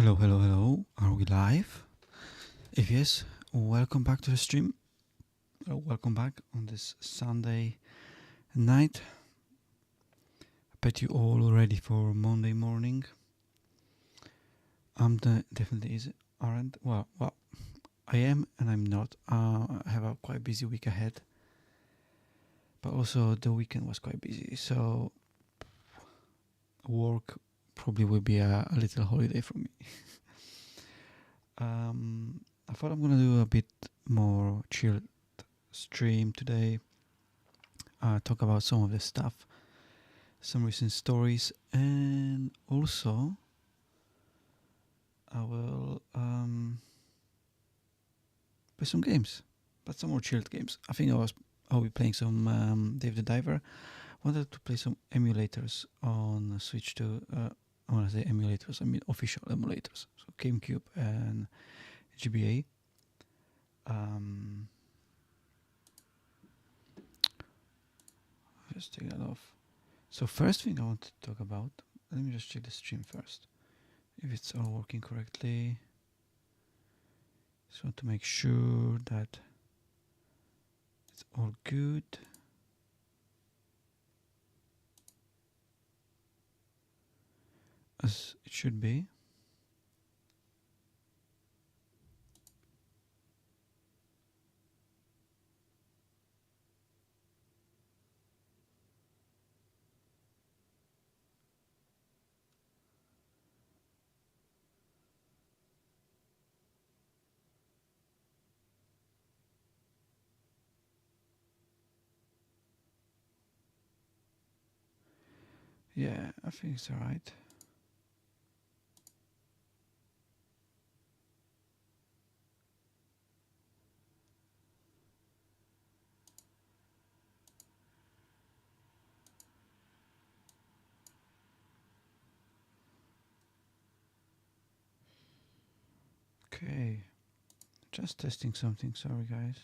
Hello, hello, hello. Are we live? If yes, welcome back to the stream. Welcome back on this Sunday night. I bet you all ready for Monday morning. Definitely aren't. Well, I am and I'm not. I have a quite busy week ahead, but also the weekend was quite busy. So work probably will be a little holiday for me. I thought I'm gonna do a bit more chilled stream today. Talk about some of the stuff, some recent stories, and also I will play some games, but some more chilled games. I think I'll be playing some Dave the Diver. Wanted to play some emulators on Switch too. When I say emulators, I mean official emulators. So GameCube and GBA. Just take that off. So first thing I want to talk about. Let me just check the stream first. If it's all working correctly. Just want to make sure that it's all good. As it should be. Yeah, I think it's alright. Okay, just testing something. Sorry, guys.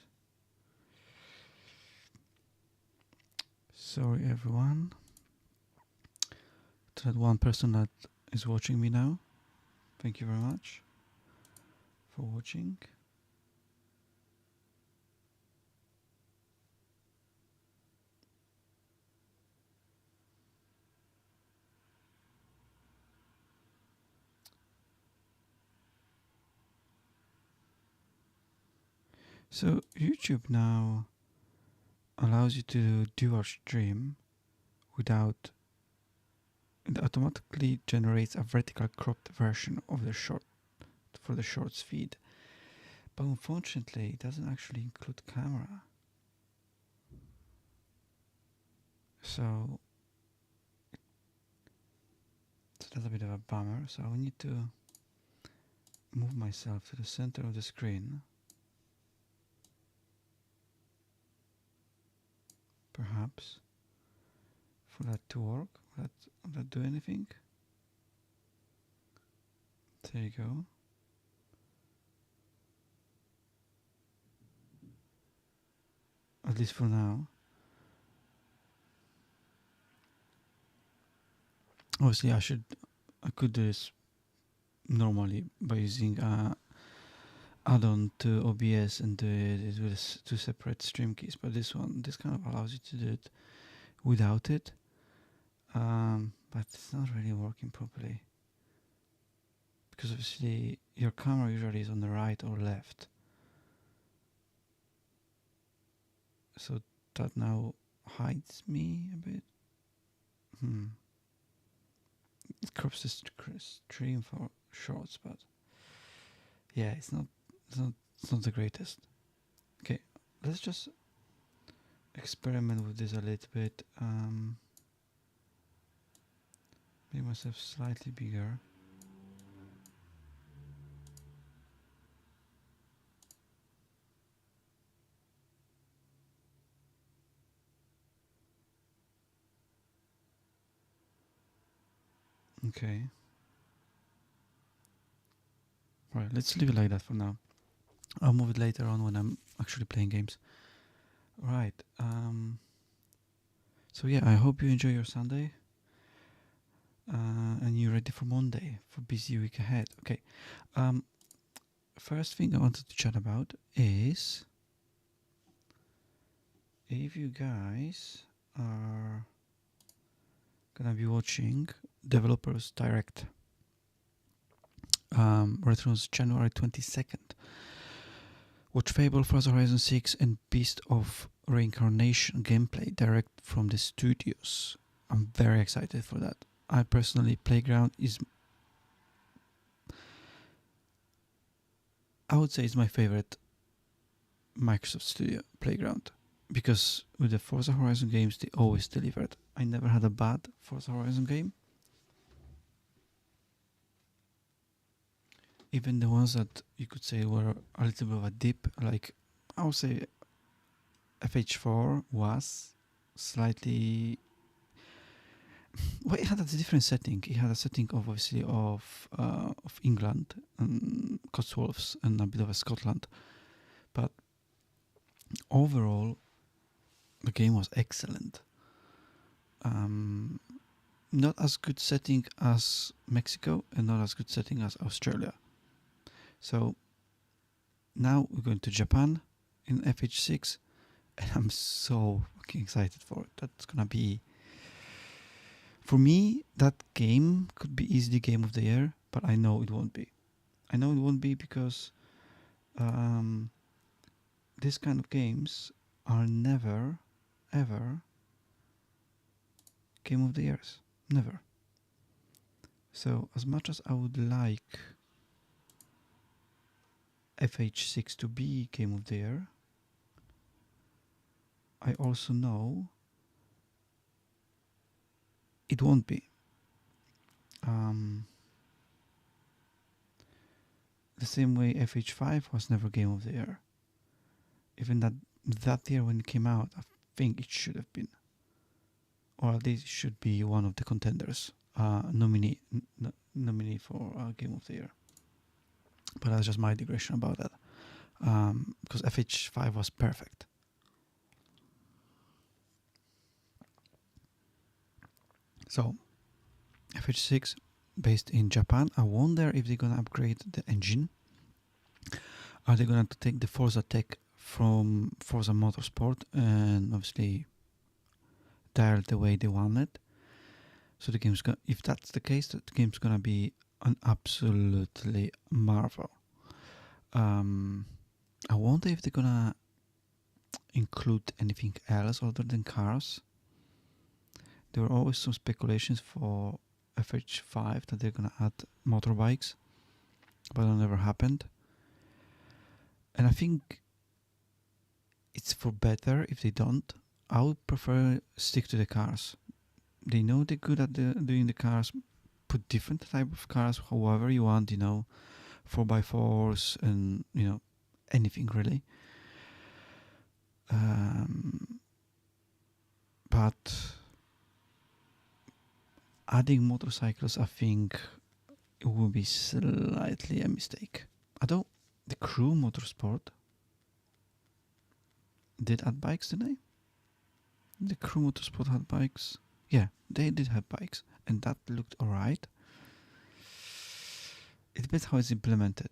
Sorry, everyone. To that one person that is watching me now. Thank you very much for watching. So YouTube now allows you to do a stream without. It automatically generates a vertical cropped version of the short for the shorts feed, but unfortunately, it doesn't actually include camera. So that's a bit of a bummer. So I need to move myself to the center of the screen. Perhaps for that to work. Will that do anything? There you go. At least for now. Obviously, I could do this normally by using a add-on to OBS and do it with two separate stream keys, but this kind of allows you to do it without it. But it's not really working properly because obviously your camera usually is on the right or left, so that now hides me a bit. It crops the stream for shorts, but yeah, it's not the greatest. Okay, let's just experiment with this a little bit. Make myself slightly bigger. Okay. Right, let's leave it like that for now. I'll move it later on when I'm actually playing games. Right. So yeah, I hope you enjoy your Sunday. And you're ready for Monday, for busy week ahead. Okay. Um, First thing I wanted to chat about is if you guys are gonna be watching Developers Direct, returns January 22nd. Watch Fable, Forza Horizon 6, and Beast of Reincarnation gameplay direct from the studios. I'm very excited for that. I personally, Playground is, I would say, it's my favorite Microsoft Studio Playground, because with the Forza Horizon games, they always delivered. I never had a bad Forza Horizon game. Even the ones that you could say were a little bit of a dip, like I would say FH4 was slightly. Well, it had a different setting. It had a setting of obviously of England and Cotswolds and a bit of a Scotland, but overall, the game was excellent. Not as good setting as Mexico and not as good setting as Australia. So now we're going to Japan in FH6, and I'm so fucking excited for it. That's gonna be, for me, that game could be easily game of the year, but I know it won't be. I know it won't be because this kind of games are never, ever game of the years. Never. So as much as I would like FH6 to be game of the year, I also know it won't be. The same way FH5 was never game of the year. Even that year when it came out, I think it should have been, or at least it should be one of the contenders, nominee for game of the year. But that's just my digression about that, because FH5 was perfect. So FH6 based in Japan. I wonder if they're gonna upgrade the engine. Are they gonna take the Forza tech from Forza Motorsport and obviously dial it the way they want it? So the game's gonna, if that's the case, the game's gonna be an absolutely marvel. I wonder if they're gonna include anything else other than cars. There were always some speculations for FH5 that they're gonna add motorbikes, but it never happened. And I think it's for better if they don't. I would prefer stick to the cars. They know they're good at doing the cars. Put different type of cars, however you want. 4x4s and anything really. But adding motorcycles, I think it would be slightly a mistake. Although the Crew Motorsport did add bikes, didn't they? The Crew Motorsport had bikes. Yeah, they did have bikes, and that looked alright. It depends how it's implemented.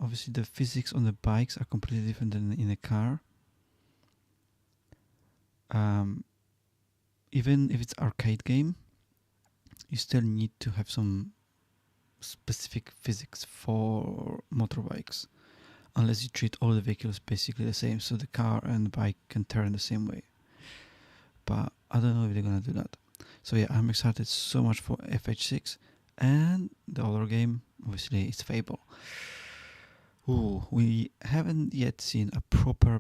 Obviously, the physics on the bikes are completely different than in a car. Even if it's arcade game, you still need to have some specific physics for motorbikes, unless you treat all the vehicles basically the same, so the car and the bike can turn the same way. But I don't know if they're gonna do that. So yeah, I'm excited so much for FH6, and the other game, obviously, is Fable. Ooh, we haven't yet seen a proper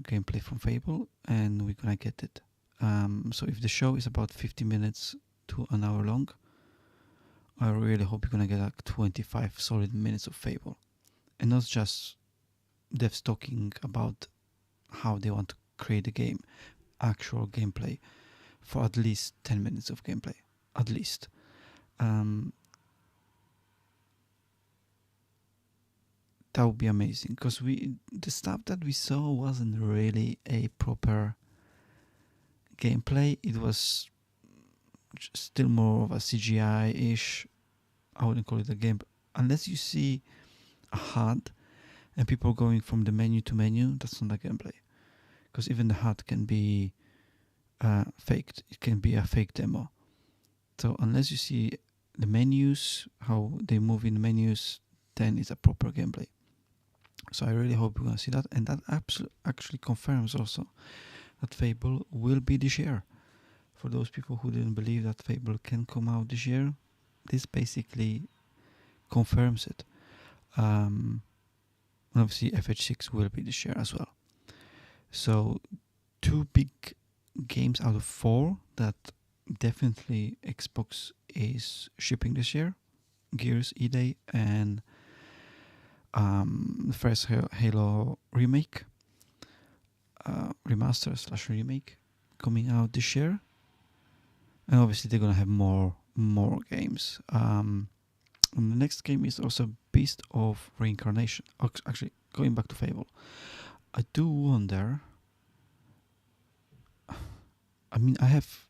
gameplay from Fable, and we're gonna get it. So if the show is about 50 minutes to an hour long, I really hope you're gonna get like 25 solid minutes of Fable, and not just devs talking about how they want to create a game, actual gameplay for at least 10 minutes of gameplay, at least. That would be amazing, because the stuff that we saw wasn't really a proper gameplay. It was still more of a CGI-ish I wouldn't call it a game. Unless you see a HUD and people going from the menu to menu, that's not a gameplay. Because even the HUD can be faked. It can be a fake demo. So unless you see the menus, how they move in the menus, then it's a proper gameplay. So I really hope we're gonna see that, and that actually confirms also that Fable will be this year. For those people who didn't believe that Fable can come out this year, this basically confirms it. And obviously FH6 will be this year as well. So 2 big games out of 4 that definitely Xbox is shipping this year: Gears E-Day and the first Halo remake, remaster / remake, coming out this year. And obviously they're gonna have more games. And the next game is also Beast of Reincarnation. Actually, going back to Fable, I do wonder. I mean, I have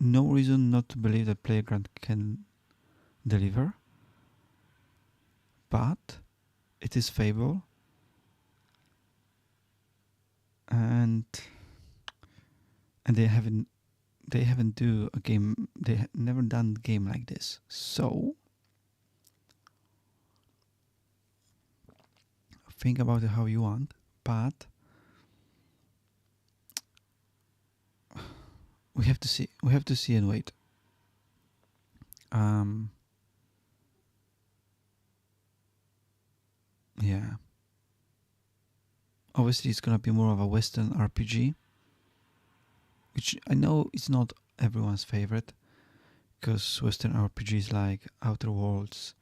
no reason not to believe that Playground can deliver, but it is Fable, and they haven't do a game. They never done a game like this. So think about it how you want, but we have to see. We have to see and wait. Yeah. Obviously, it's gonna be more of a Western RPG, which I know is not everyone's favorite, because Western RPGs like Outer Worlds,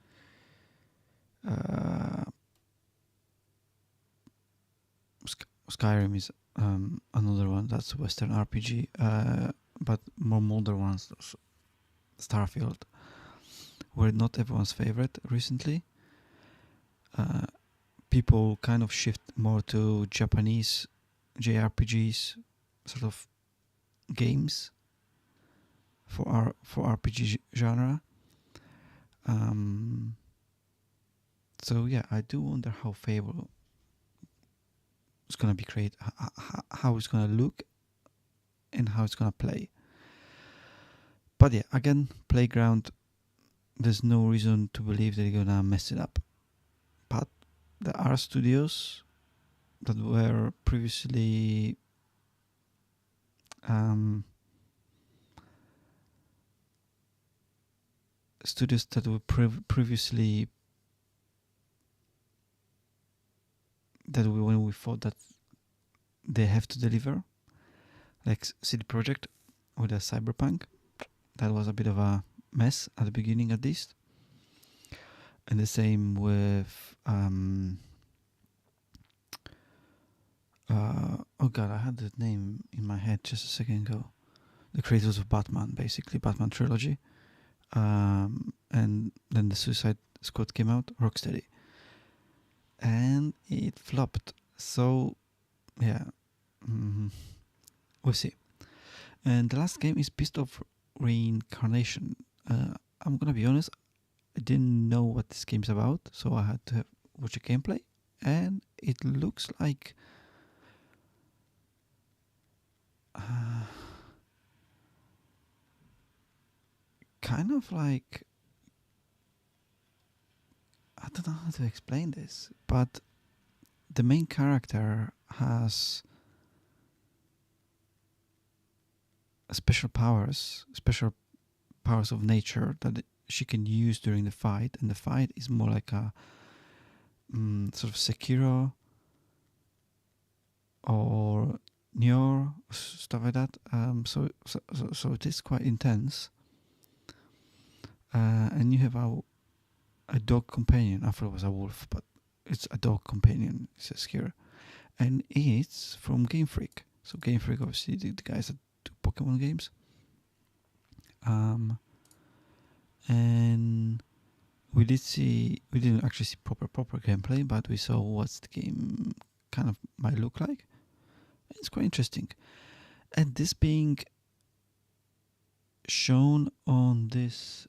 Skyrim is another one that's Western RPG, but more modern ones, Starfield, were not everyone's favorite recently. People kind of shift more to Japanese JRPGs sort of games for RPG genre. So yeah, I do wonder how Fable is gonna be created, how it's gonna look, and how it's gonna play. But yeah, again, Playground, there's no reason to believe they're gonna mess it up. But there are studios that were previously previously that when we thought that they have to deliver, like CD Projekt with a Cyberpunk, that was a bit of a mess at the beginning at least. And the same with oh god, I had the name in my head just a second ago. The creators of Batman, basically Batman trilogy, and then the Suicide Squad came out, Rocksteady, and it flopped. So yeah, we'll see. And the last game is Beast of Reincarnation. I'm gonna be honest, I didn't know what this game's about, so I had to watch a gameplay, and it looks like kind of like, I don't know how to explain this, but the main character has special powers of nature that she can use during the fight, and the fight is more like a sort of Sekiro or Nier, stuff like that. So it is quite intense. And you have a dog companion. I thought it was a wolf, but it's a dog companion, it says here. And it's from Game Freak. So Game Freak, obviously, the guys that do Pokemon games. And we didn't actually see proper gameplay, but we saw what the game kind of might look like. It's quite interesting. And this being shown on this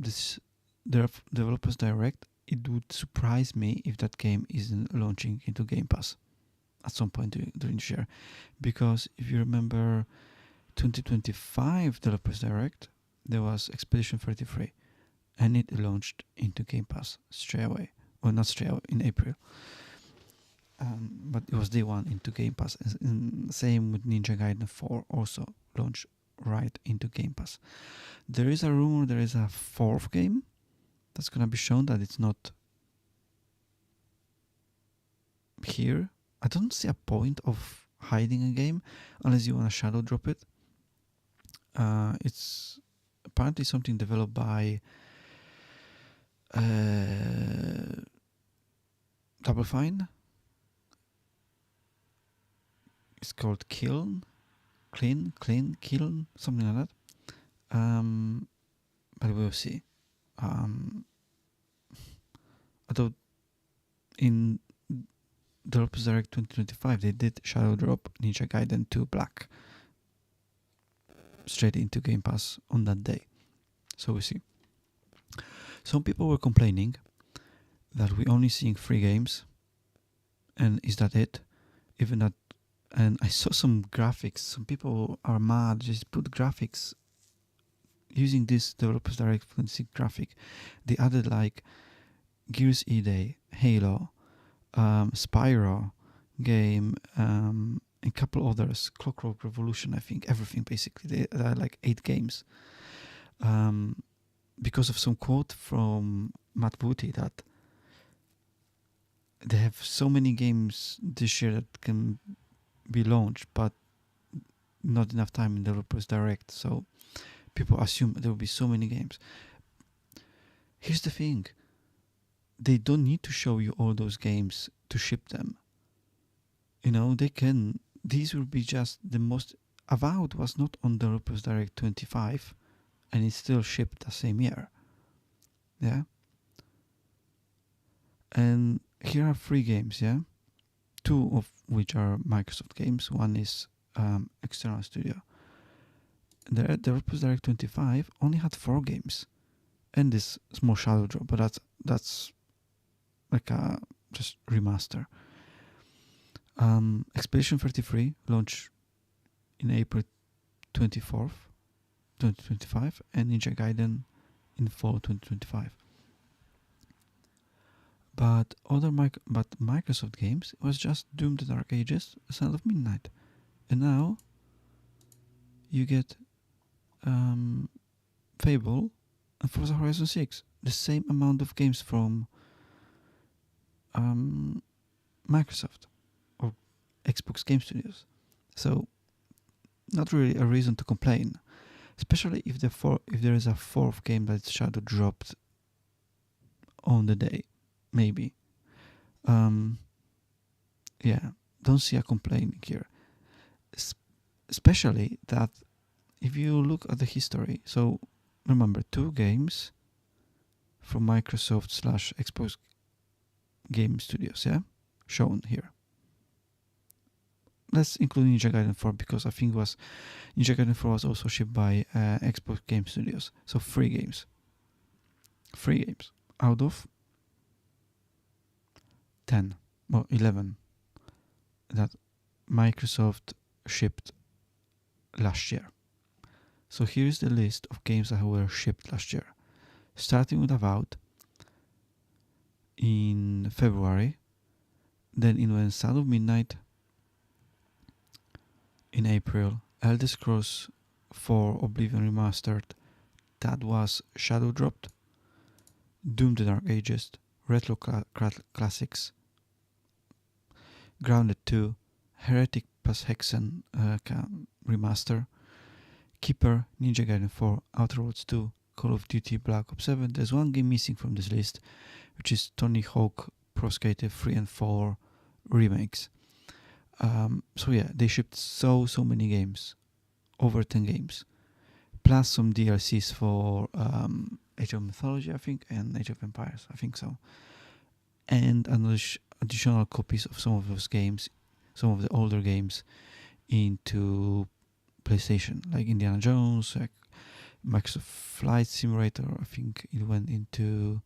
this developers direct, it would surprise me if that game isn't launching into Game Pass at some point during the year, because if you remember 2025 developers direct, there was Expedition 33, and it launched into Game Pass straight away. Well, not straight away, in April. But it was day one into Game Pass. And same with Ninja Gaiden 4, also launched right into Game Pass. There is a rumor there is a fourth game that's gonna be shown, that it's not here. I don't see a point of hiding a game unless you want to shadow drop it. It's apparently something developed by Double Fine. It's called Kiln, something like that. But we'll see. Although in Developers Direct 2025, they did shadow drop Ninja Gaiden 2 Black straight into Game Pass on that day. So we'll see. Some people were complaining that we're only seeing 3 games, and is that it? Even that, and I saw some graphics. Some people are mad, just put graphics using this Developers Direct 26 graphic. They added like Gears E-Day, Halo, Spyro game, a couple others, Clockwork Revolution, I think, everything basically. There are like 8 games. Because of some quote from Matt Booty that they have so many games this year that can be launched, but not enough time in Developers Direct. So people assume there will be so many games. Here's the thing. They don't need to show you all those games to ship them. You know, they can. These will be just the most. Avowed was not on Developers Direct 25, and it still shipped the same year. Yeah. And here are 3 games. Yeah, 2 of which are Microsoft games. One is external studio. The Developers Direct 25 only had 4 games, and this small shadow drop, but that's like a just remaster. Expedition 33 launched in April 24th, 2025, and Ninja Gaiden in fall 2025. But Microsoft games was just Doom: The Dark Ages, Sound of Midnight, and now you get Fable and Forza Horizon 6, the same amount of games from Microsoft or Xbox Game Studios. So not really a reason to complain, especially if there is a 4th game that's shadow dropped on the day, maybe. Yeah, don't see a complaint here. Especially that if you look at the history, so remember 2 games from Microsoft / Xbox Game Studios, yeah, shown here. Let's include Ninja Gaiden 4 because I think Ninja Gaiden 4 was also shipped by Xbox Game Studios. So 3 games. 3 games out of 10, well 11 that Microsoft shipped last year. So here's the list of games that were shipped last year. Starting with Avowed in February, then it went Sound of Midnight in April, Elder Scrolls 4 Oblivion Remastered, that was shadow dropped, Doom: The Dark Ages, Retro Classics, Grounded 2, Heretic Pass Hexen Remaster, Keeper, Ninja Gaiden 4, Outer Worlds 2, Call of Duty Black Ops 7. There's one game missing from this list, which is Tony Hawk Pro Skater 3 and 4 remakes. So yeah, they shipped so many games, over 10 games, plus some DLCs for Age of Mythology, I think, and Age of Empires, I think so, and additional copies of some of those games, some of the older games, into PlayStation, like Indiana Jones, like Microsoft Flight Simulator, I think it went into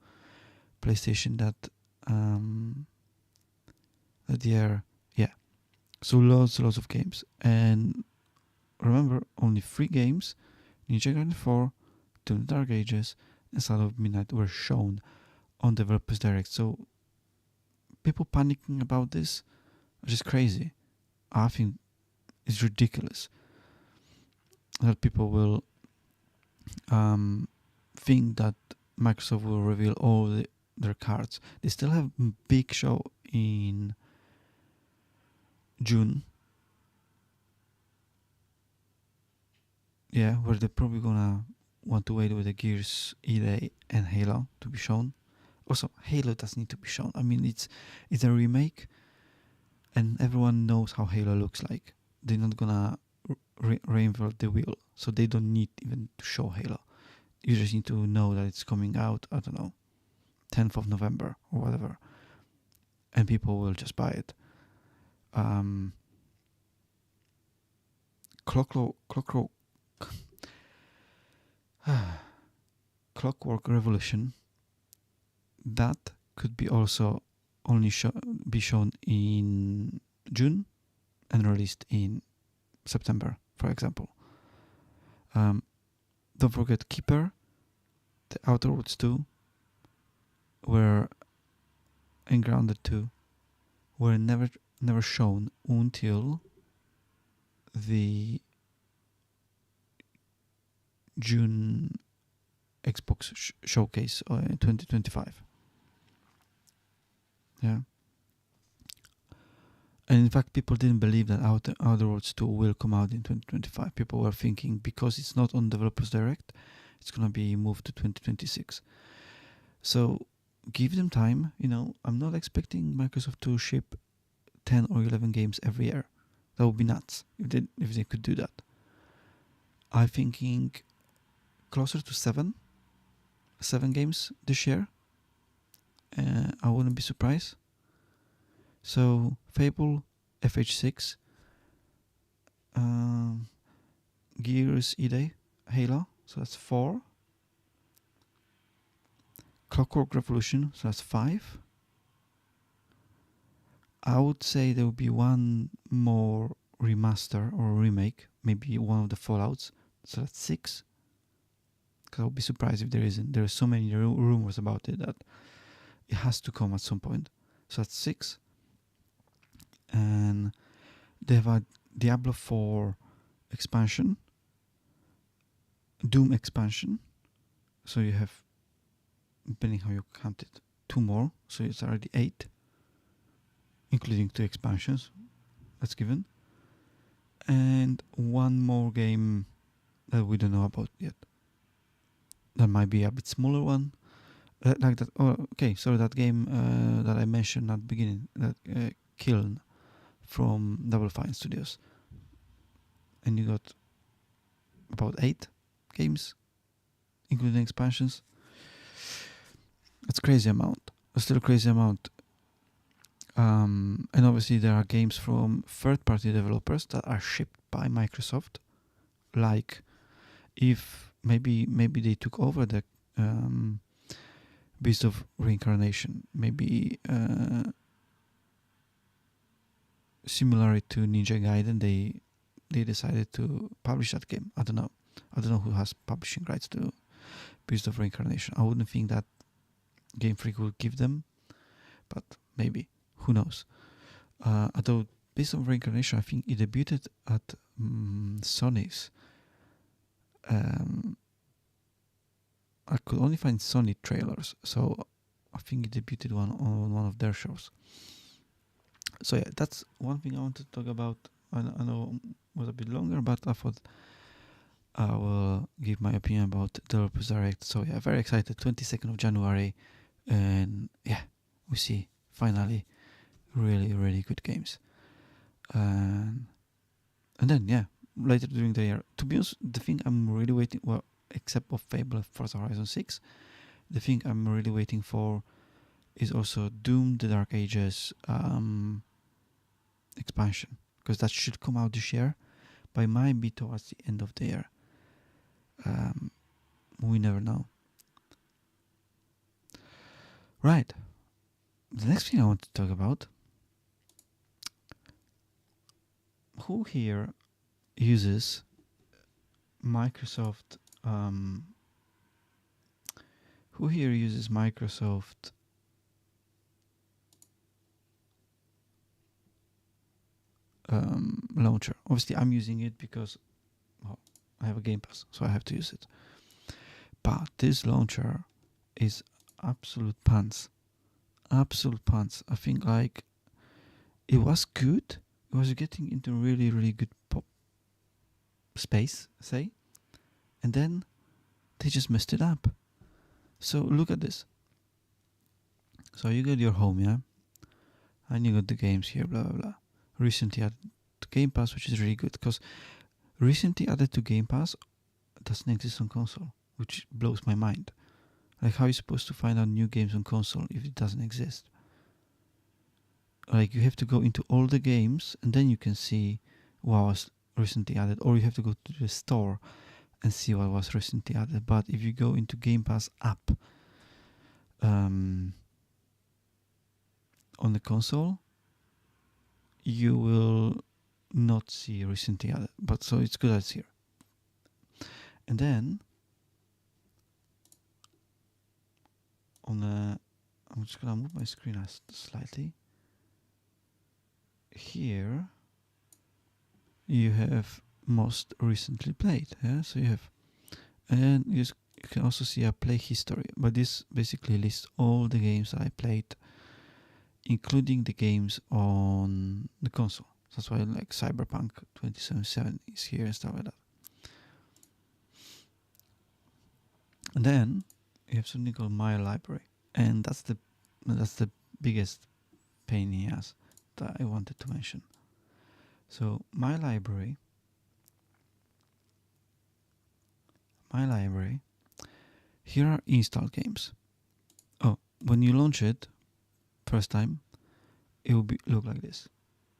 PlayStation that year. Yeah. So lots of games. And remember, only 3 games, Ninja Gaiden 4, Doom Dark Ages, and Shadow of Midnight were shown on Developers Direct. So people panicking about this are just crazy. I think it's ridiculous that people will think that Microsoft will reveal all their cards. They still have a big show in June. Yeah, where they're probably gonna want to wait with the Gears EA and Halo to be shown. Also, Halo does need to be shown. I mean, it's a remake, and everyone knows how Halo looks like. They're not gonna reinvent the wheel, so they don't need even to show Halo. You just need to know that it's coming out, I don't know, 10th of November or whatever, and people will just buy it. Clockwork Revolution, that could be also only be shown in June and released in September, for example. Don't forget Keeper, the Outer Worlds 2, and Grounded 2 were never shown until the June Xbox showcase in 2025. Yeah. And in fact, people didn't believe that Outer Worlds 2 will come out in 2025. People were thinking because it's not on Developers Direct, it's going to be moved to 2026. So give them time. I'm not expecting Microsoft to ship 10 or 11 games every year. That would be nuts if they could do that. I'm thinking closer to 7 games this year. I wouldn't be surprised. So Fable, FH6, Gears EA, Halo, so that's 4. Clockwork Revolution, so that's 5. I would say there will be one more remaster or remake, maybe one of the Fallouts, so that's 6. Because I would be surprised if there isn't. There are so many rumors about it that it has to come at some point. So that's 6. And they have a Diablo 4 expansion, Doom expansion. So you have, depending how you count it, 2 more. So it's already 8, including 2 expansions. That's given. And one more game that we don't know about yet. That might be a bit smaller one. Like that. Oh, okay. So that game that I mentioned at the beginning, that Kiln from Double Fine Studios. And you got about 8 games, including expansions. That's crazy amount. That's still a crazy amount. And obviously there are games from third-party developers that are shipped by Microsoft. Like if maybe they took over the Beast of Reincarnation. Maybe similar to Ninja Gaiden, they decided to publish that game. I don't know who has publishing rights to Beast of Reincarnation. I wouldn't think that Game Freak would give them, but maybe. Who knows? Although Beast of Reincarnation, I think it debuted at Sony's. I could only find Sony trailers, so I think it debuted on one of their shows. So yeah, that's one thing I wanted to talk about. I know it was a bit longer, but I thought I will give my opinion about Developers Direct. So yeah, very excited. 22nd of January, and yeah, we see finally really good games. And then yeah, later during the year. To be honest, the thing I'm really waiting, well, except of Fable, Forza Horizon 6, the thing I'm really waiting for is also Doom: The Dark Ages expansion, because that should come out this year, but it might be towards the end of the year. We never know. Right. The next thing I want to talk about. Who here uses Microsoft? Who here uses Microsoft launcher? Obviously, I'm using it because I have a Game Pass, so I have to use it. But this launcher is absolute pants. Absolute pants. I think like it was good. It was getting into really, really good pop space, say, and then they just messed it up. So look at this. So you got your home, yeah, and you got the games here, blah blah blah. Recently added to Game Pass, which is really good because recently added to Game Pass doesn't exist on console, which blows my mind. Like, how are you supposed to find out new games on console if it doesn't exist? Like, you have to go into all the games and then you can see what was recently added, or you have to go to the store and see what was recently added. But if you go into Game Pass app on the console, you will not see recently added. But so it's good that it's here. And then I'm just gonna move my screen slightly. Here you have most recently played, yeah. So you have, and you can also see a play history. But this basically lists all the games that I played, including the games on the console. That's why like Cyberpunk 2077 is here and stuff like that. And then you have something called My Library, and that's the biggest pain he has that I wanted to mention. So My Library, here are installed games. Oh, when you launch it first time, it will look like this.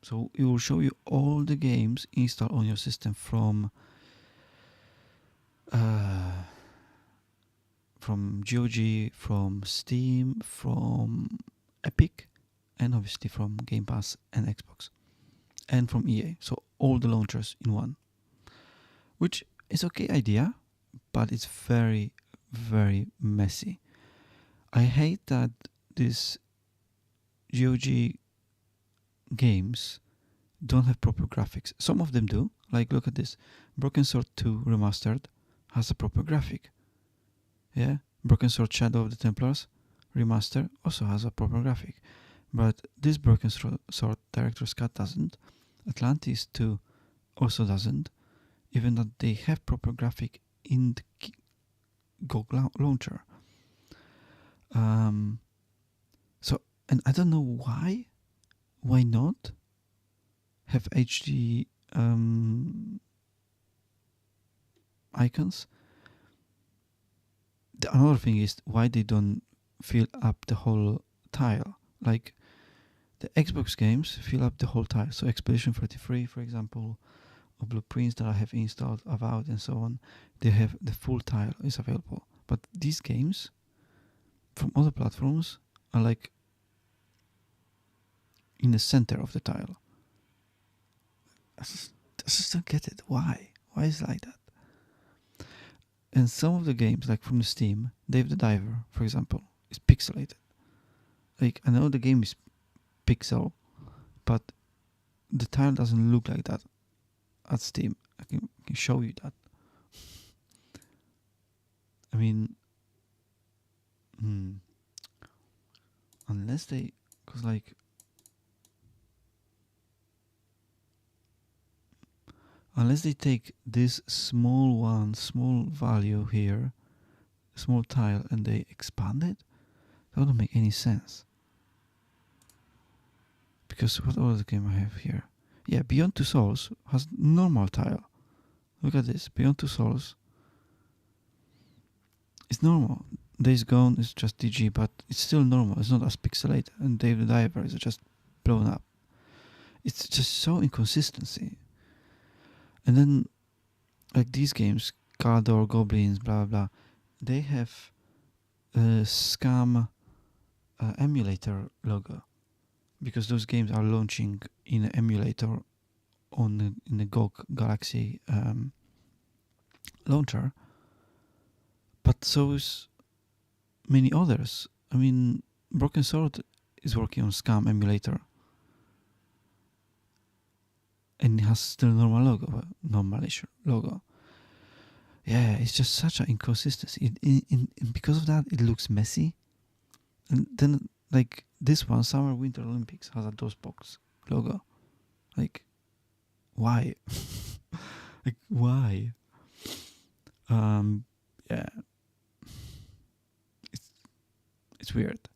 So it will show you all the games installed on your system from GOG, from Steam, from Epic, and obviously from Game Pass and Xbox, and from EA. So all the launchers in one, which is okay idea, but it's very, very messy. I hate that these GOG games don't have proper graphics. Some of them do. Like, look at this. Broken Sword 2 Remastered has a proper graphic. Yeah, Broken Sword Shadow of the Templars Remaster also has a proper graphic. But this Broken Sword Director's Cut doesn't. Atlantis 2 also doesn't. Even though they have proper graphic in the GOG launcher. So, and I don't know why. Why not have HD icons? Another thing is why they don't fill up the whole tile. Like the Xbox games fill up the whole tile. So Expedition 33, for example, or Blueprints that I have installed, Avowed, and so on, they have the full tile is available. But these games from other platforms are like in the center of the tile. I just don't get it. Why? Why is it like that? And some of the games, like from the Steam, Dave the Diver, for example, is pixelated. Like, I know the game is pixel, but the tile doesn't look like that at Steam. I can show you that. I mean, unless they, because like, unless they take this small value here, small tile, and they expand it, that wouldn't make any sense. Because what other game I have here? Yeah, Beyond Two Souls has normal tile. Look at this. Beyond Two Souls is normal. Days Gone is just DG, but it's still normal. It's not as pixelated. And Dave the Diver is just blown up. It's just so inconsistency. And then, like these games, Caldor, Goblins, blah blah blah, they have a Scam emulator logo, because those games are launching in an emulator in the GOG Galaxy launcher. But so is many others. I mean, Broken Sword is working on Scam emulator, and it has still normalish logo. Yeah, it's just such an inconsistency. Because of that, it looks messy. And then, like this one, Summer Winter Olympics has a DOSBox logo. Like, why? Like, why? Yeah, it's weird.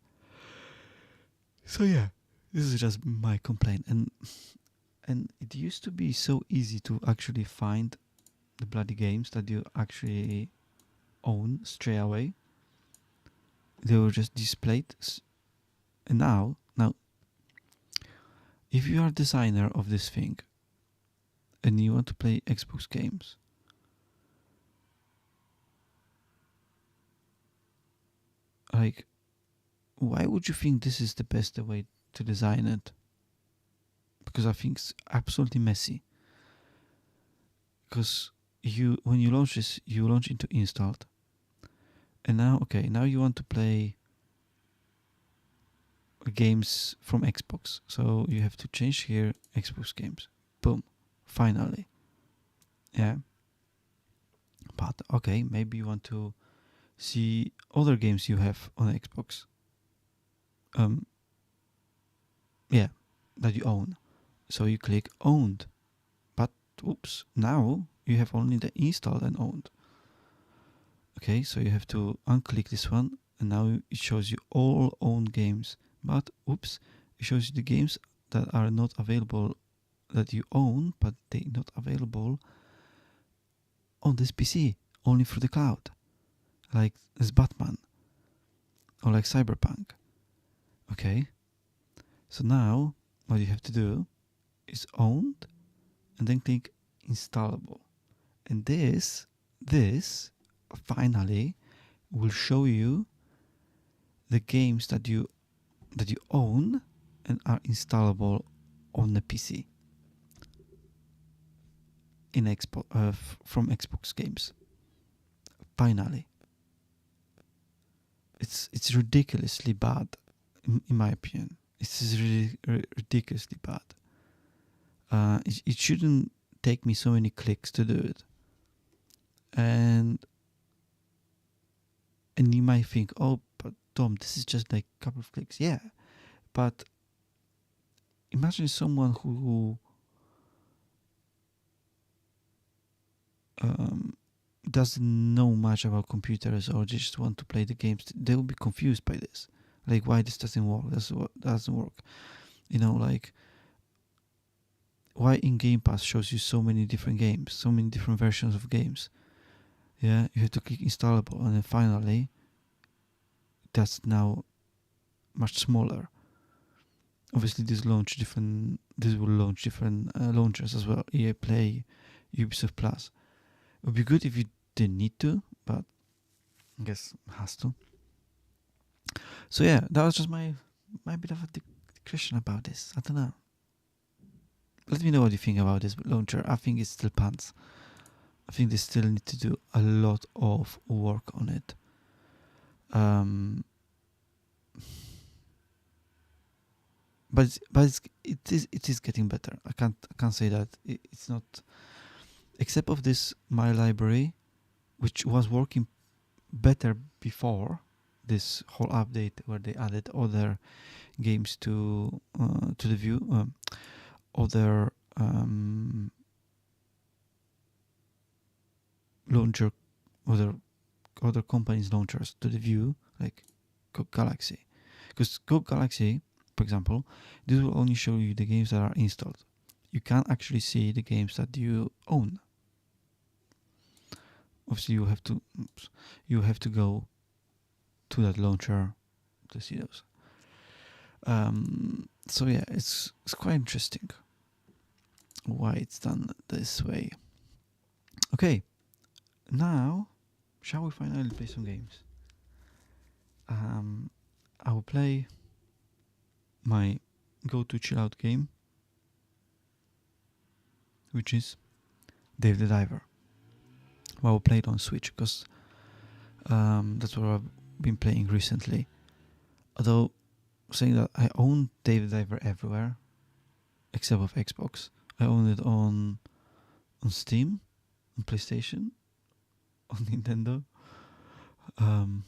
So yeah, this is just my complaint, and it used to be so easy to actually find the bloody games that you actually own straight away. They were just displayed, and now, if you are a designer of this thing and you want to play Xbox games, like, why would you think this is the best way to design it? Because I think it's absolutely messy. Because when you launch this, you launch into installed, and now you want to play games from Xbox, so you have to change here Xbox games. Boom, finally. Yeah. But okay, maybe you want to see other games you have on Xbox. Yeah, that you own. So you click owned. But oops, now you have only the installed and owned. Okay, so you have to unclick this one, and now it shows you all owned games. But oops, it shows you the games that are not available, that you own, but they're not available on this PC, only through the cloud. Like this Batman, or like Cyberpunk. Okay, so now what you have to do is owned, and then click installable. And this finally will show you the games that you own and are installable on the PC in from Xbox games. Finally, it's ridiculously bad, in my opinion. It's really ridiculously bad. It shouldn't take me so many clicks to do it, and you might think, oh, but Tom, this is just like a couple of clicks. Yeah, but imagine someone who doesn't know much about computers or just want to play the games. They will be confused by this, like why this doesn't work. Doesn't work. Like why in Game Pass shows you so many different games, so many different versions of games. Yeah, you have to click installable, and then finally, that's now much smaller. Obviously, this will launch different launchers as well. EA Play, Ubisoft Plus. It would be good if you didn't need to, but I guess it has to. So yeah, that was just my bit of a digression about this. I don't know. Let me know what you think about this launcher. I think it's still pants. I think they still need to do a lot of work on it. But it is getting better. I can't say that it's not. Except of this My Library, which was working better before this whole update, where they added other games to the view, other launcher, other companies' launchers to the view, like GOG Galaxy. Because GOG Galaxy, for example, this will only show you the games that are installed. You can't actually see the games that you own. Obviously, you have to go to that launcher to see those. So yeah, it's quite interesting why it's done this way. Okay, now shall we finally play some games? I will play my go-to chill out game, which is Dave the Diver. Well, I will play it on Switch because that's what I've been playing recently. Although saying that I own Dave the Diver everywhere except of Xbox. I own it on Steam, on PlayStation, on Nintendo, um,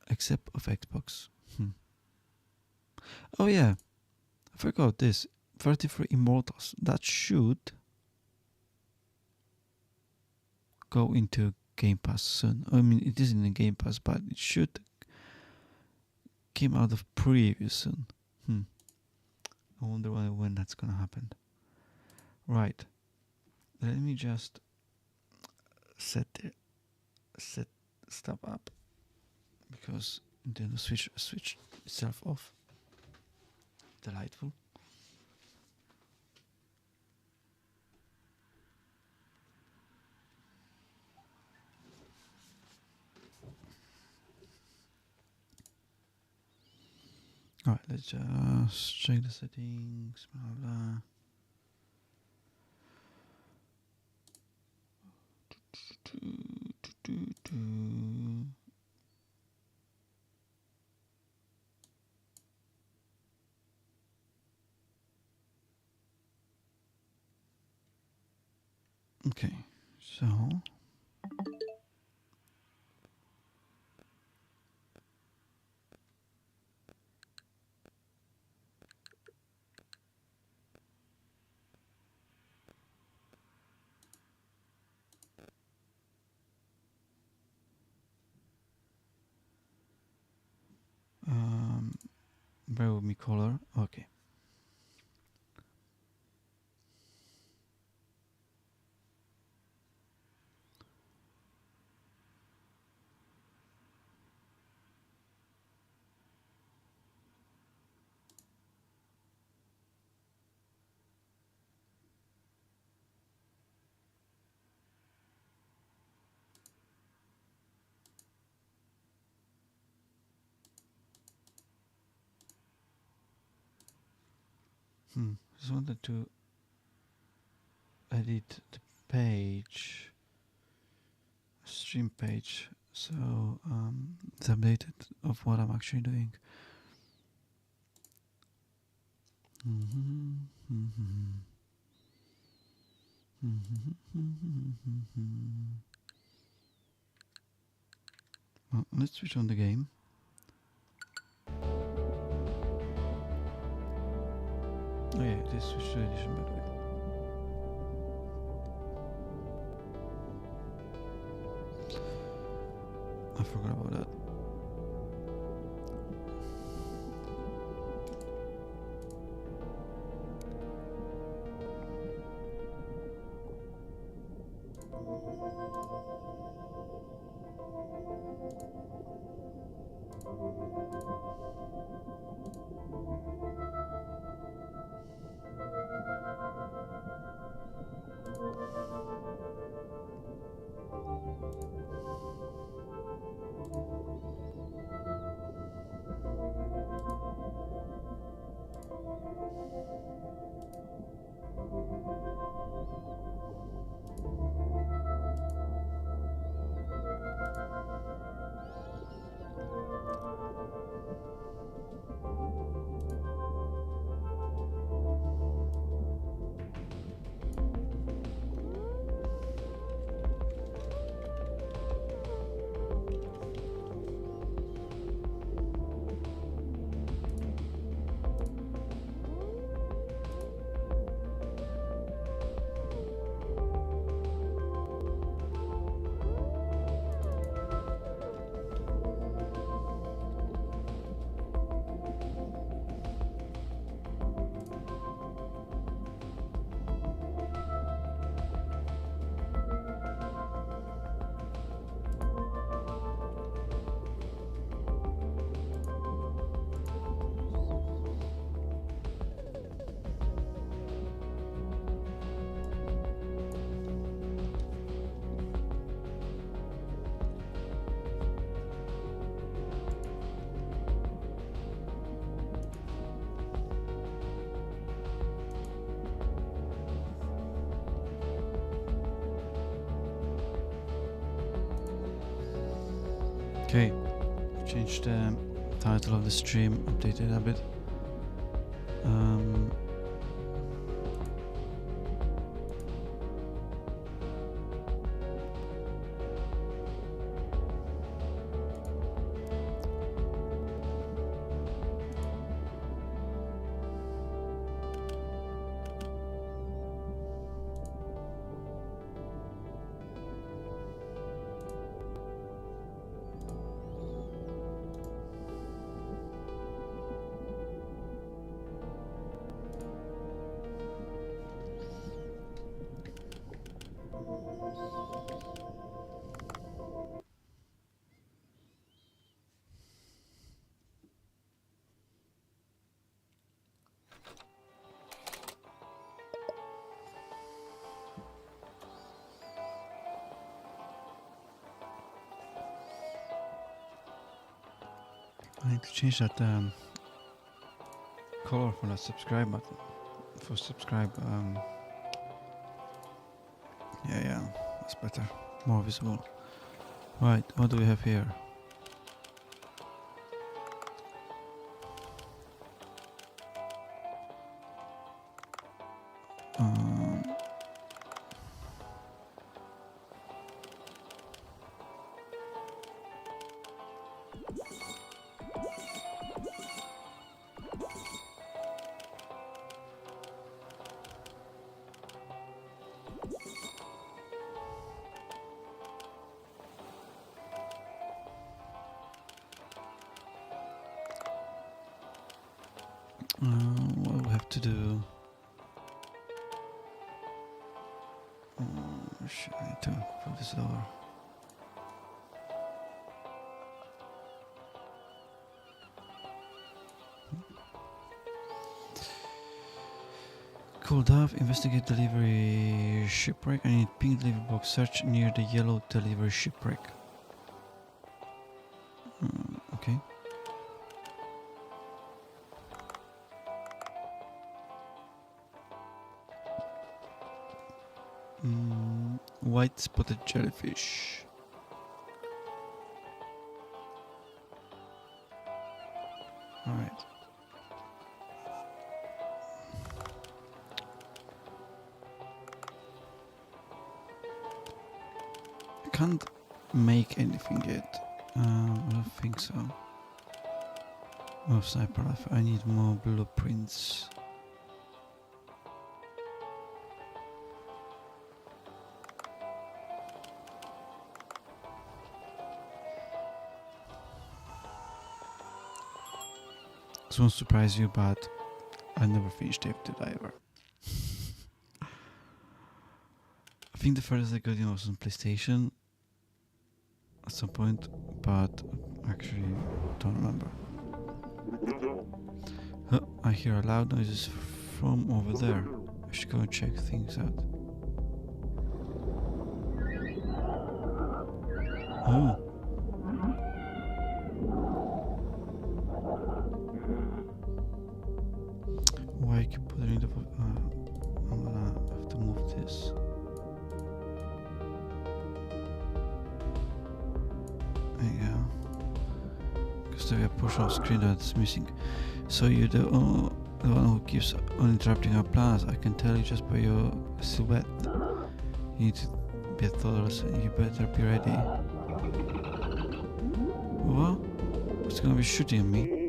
except of Xbox. Oh yeah, I forgot this. 33 Immortals. That should go into Game Pass soon. I mean, it isn't in Game Pass, but it should came out of preview soon. I wonder when that's gonna happen. Right. Let me just set stuff up because Nintendo switch itself off. Delightful. Alright, let's just check the settings. Blah, blah. Okay, so bear with me, color. Okay. Just wanted to edit the page, stream page, so it's updated of what I'm actually doing. Well, let's switch on the game. Oh yeah, this is Switch edition, by the way. I forgot about that. Okay, change the title of the stream, update it a bit. I need to change that color for the subscribe button. For subscribe, yeah, that's better, more visible. Right, what do we have here? What we have to do? Shit, I need to put this lower. Cool Dove, investigate delivery shipwreck. I need pink delivery box. Search near the yellow delivery shipwreck. Okay. White spotted jellyfish. Alright. I can't make anything yet. I don't think so. Oh, sniper rifle. I need more blueprints. This won't surprise you, but I never finished Dave the Diver. I think the furthest I got was on PlayStation at some point, but actually don't remember. I hear loud noises from over there. I should go and check things out. Oh. Why I keep putting the... I'm gonna have to move this. There you go. Because there we have push off screen that's missing. So you're the one who keeps on interrupting our plans. I can tell you just by your silhouette. You need to be a toddler, so you better be ready. What? What's gonna be shooting at me?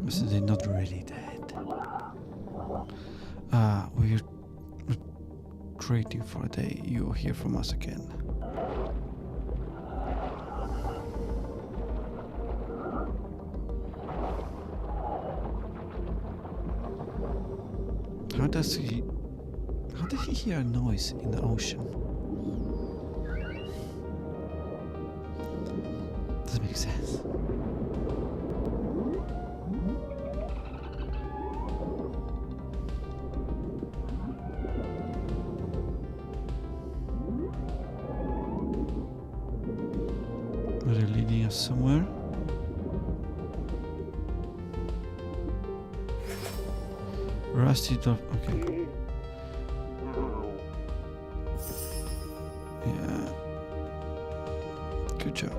So they're not really dead. We're trading for a day. You'll hear from us again. How did he hear a noise in the ocean? Doesn't make sense. Are they leading us somewhere? Rusty Dolphin. Okay. Yeah. Good job.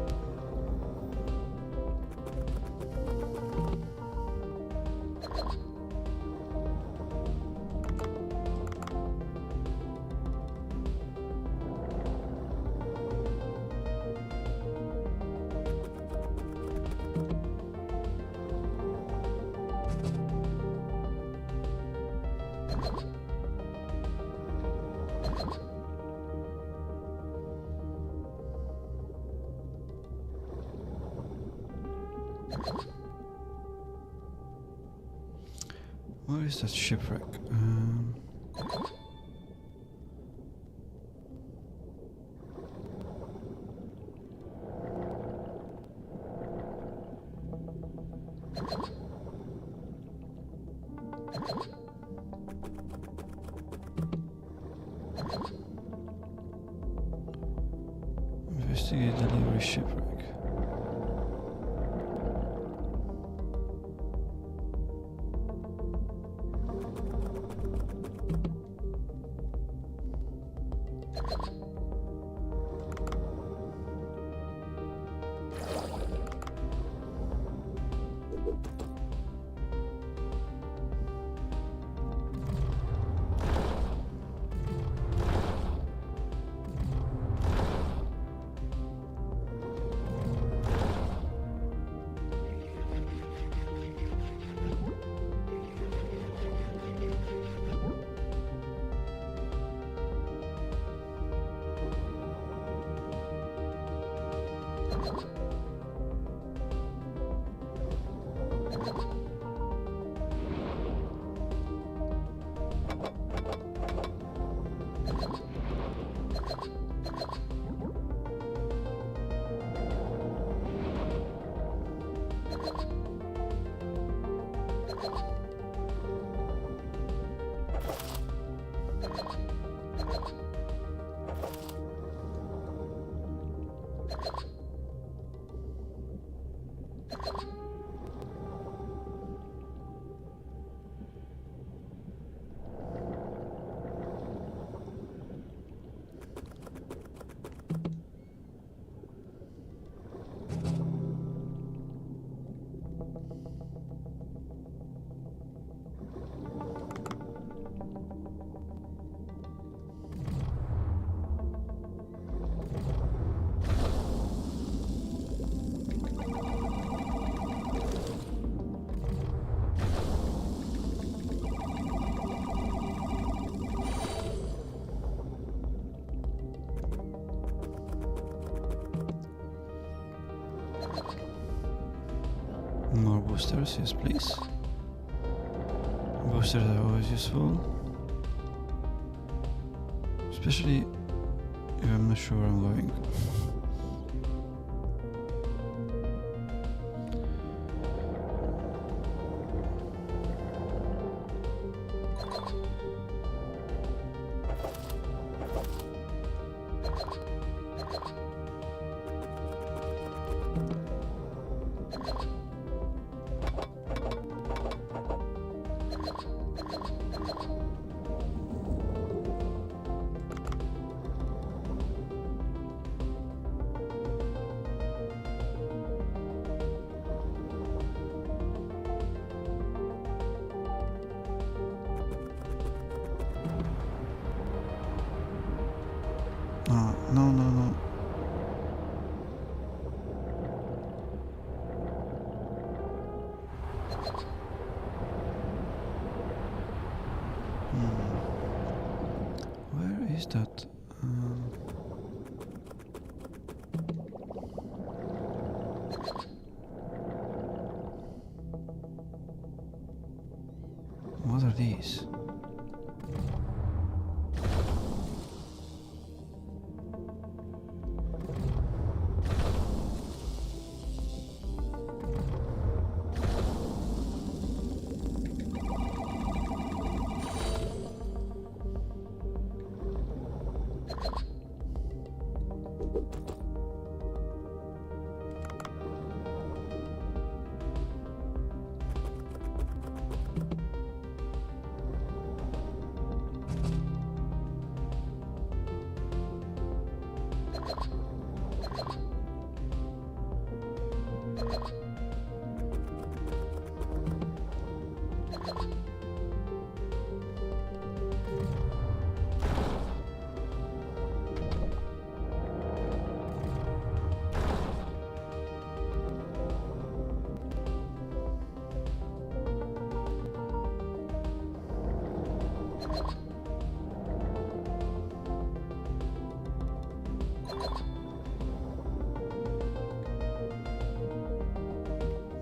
Where is that shipwreck? Investigate delivery shipwreck. More boosters, yes please. Boosters are always useful. Especially if I'm not sure where I'm going. No. is that? What are these?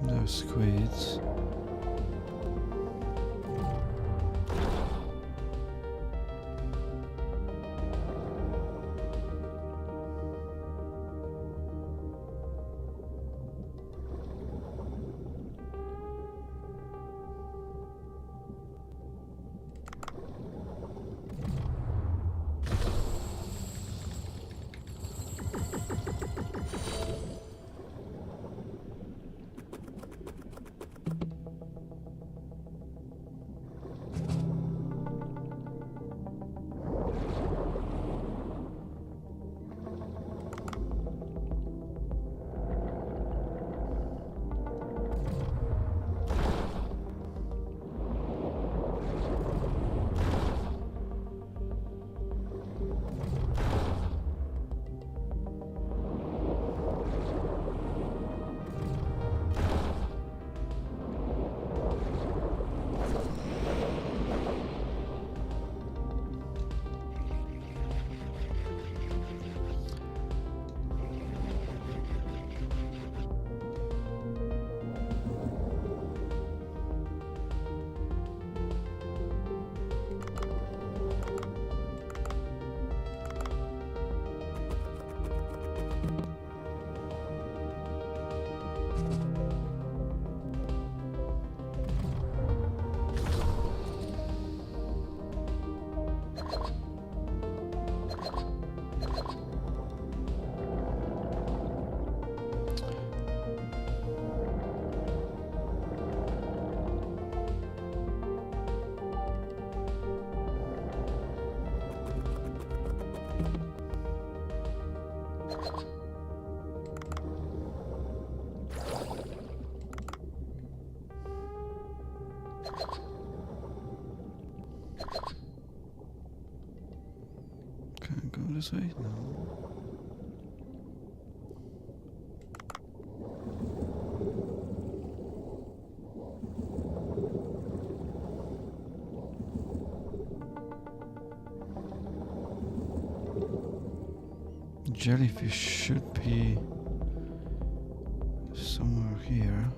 Those squids. Can't go this way? No. Jellyfish should be somewhere here.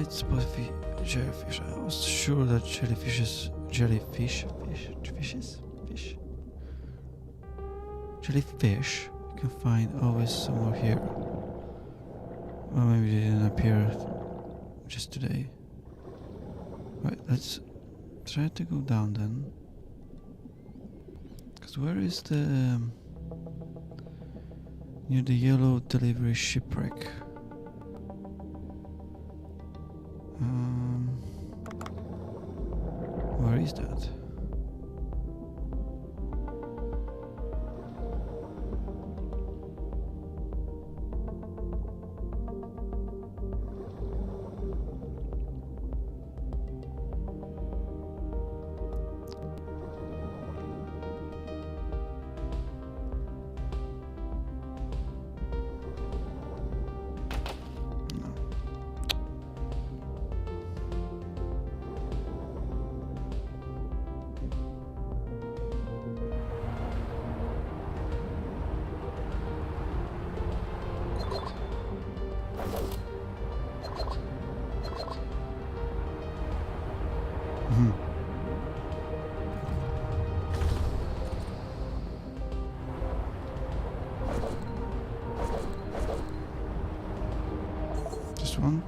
it's supposed to be jellyfish. I was sure that jellyfish, jellyfish you can find always somewhere here. Well, maybe they didn't appear just today. Right, let's try to go down then. Cause where is the near the yellow delivery shipwreck? Where is that? This one.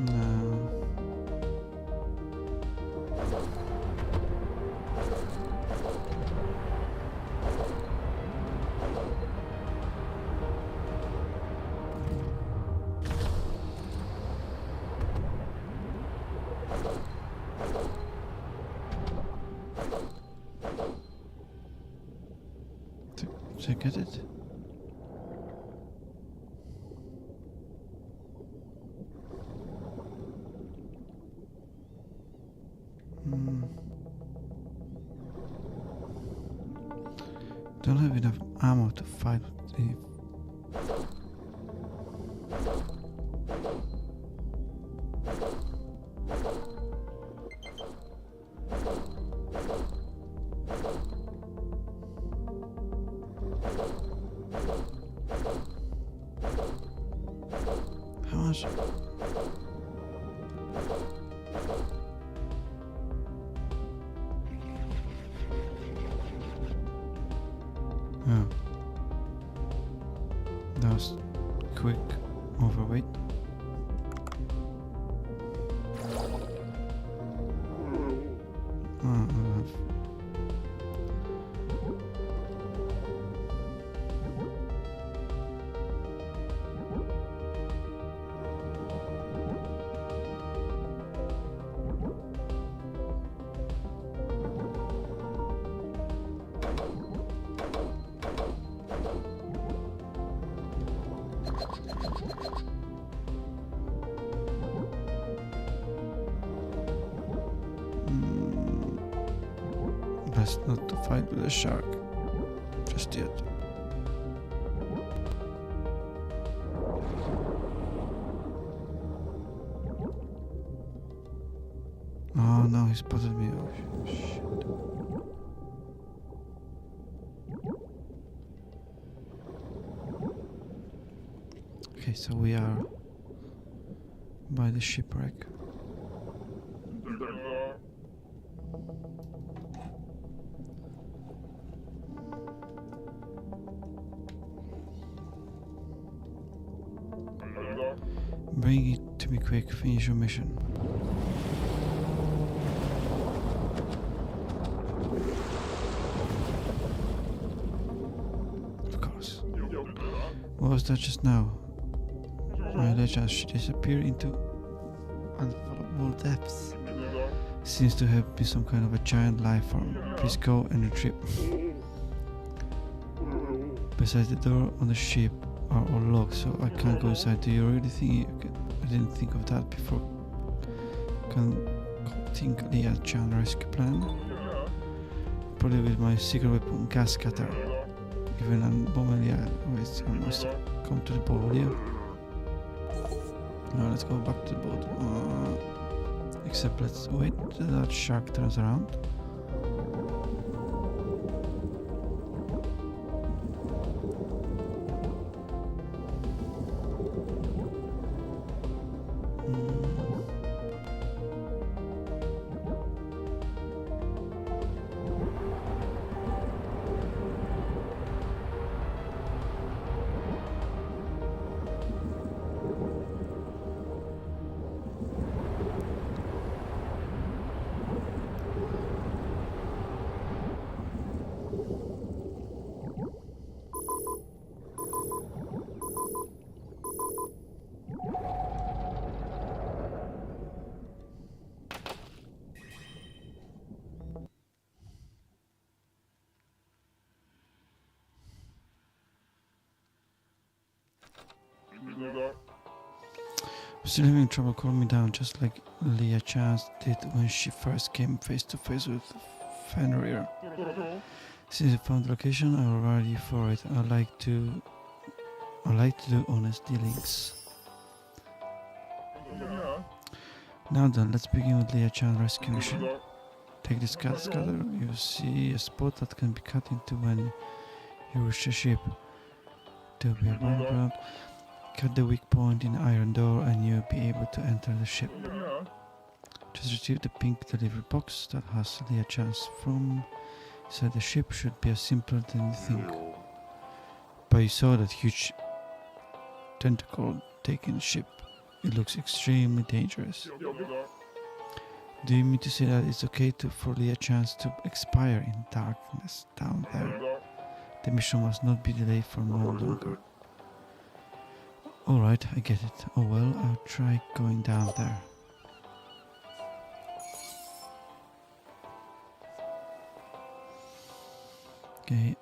No. Did I get it? Don't have enough ammo to fight with the... How much? Oh. That was quick overweight. Best not to fight with a shark just yet. Oh no, he spotted me. Oh shit. Okay, so we are by the shipwreck. Bring it to me quick, finish your mission. Of course. What was that just now? My legend, she disappeared into unfollowable depths. Seems to have been some kind of a giant life form. Please go and retrieve. Besides the door on the ship are all locked, so I can't go inside. Do you really think I didn't think of that before? Can think a giant rescue plan? Probably with my secret weapon, gas cutter. Even a moment, yeah, I must come to the boat, yeah. Now let's go back to the boat. Except let's wait till that shark turns around. Still having trouble calming me down, just like Leah Chance did when she first came face to face with Fenrir. Since I found the location, I'm ready for it. I like to do honest dealings. Now then, let's begin with Leah Chan rescue mission. Take this cat scatter. You see a spot that can be cut into when you reach the ship. There'll be a background. Cut the weak point in the iron door and you'll be able to enter the ship. Just retrieve the pink delivery box that has Leah Chan's from inside the ship. Should be as simple than you think. But you saw that huge tentacle taking the ship. It looks extremely dangerous. Do you mean to say that it's okay for Leah Chance to expire in darkness down there? The mission must not be delayed for no longer. Alright, I get it. Oh well, I'll try going down there. Okay.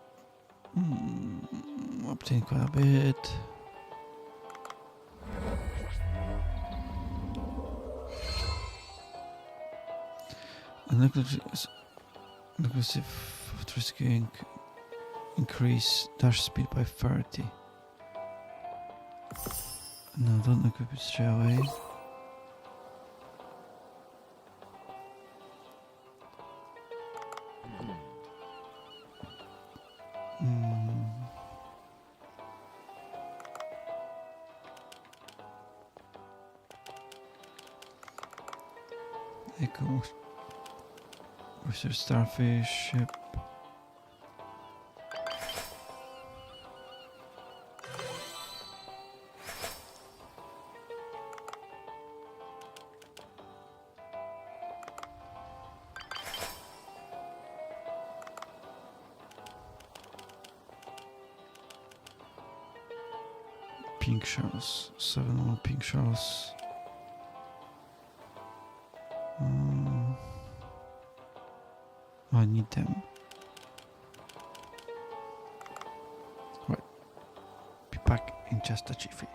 Obtain quite a bit. And aggressive risking increase dash speed by 30. No, don't equip it straight away. Echo. Where's your starfish ship? Pink shells. 7 more pink shells. I need them. Right. Be back in just a jiffy.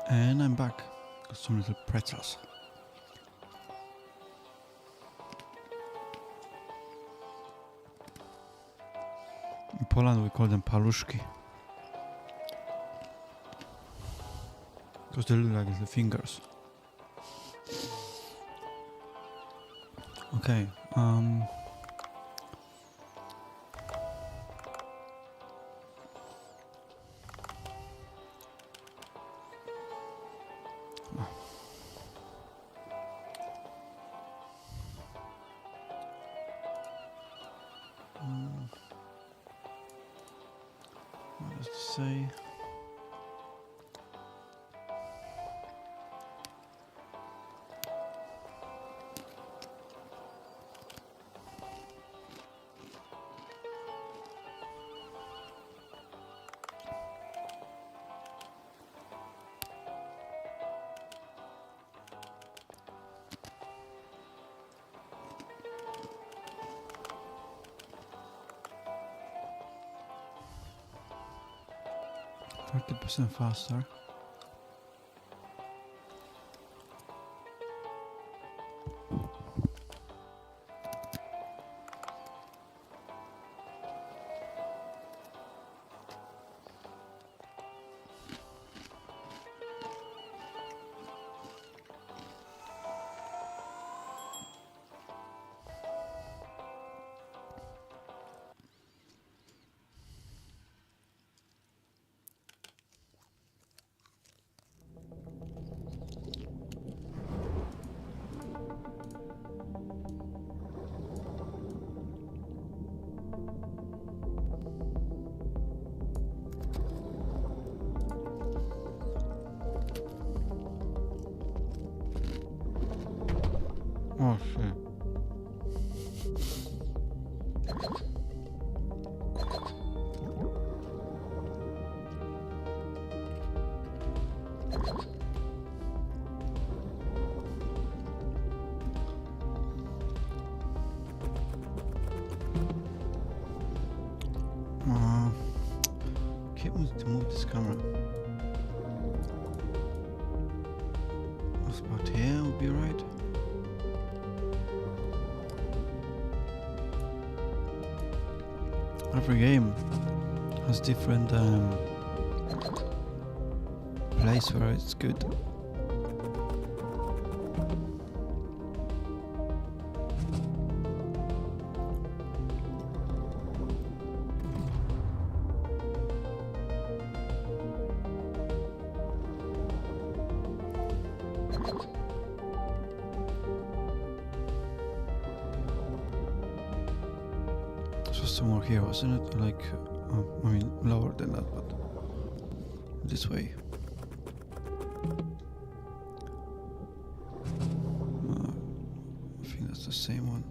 And I'm back. Got some little pretzels. In Poland we call them paluszki. Because they look like little fingers. Okay, what does it say? %, faster. Oh shit. Keep to move this camera. What's about here would be right. Every game has different place where it's good. Some more here, wasn't it? Like, I mean, lower than that, but this way. I think that's the same one.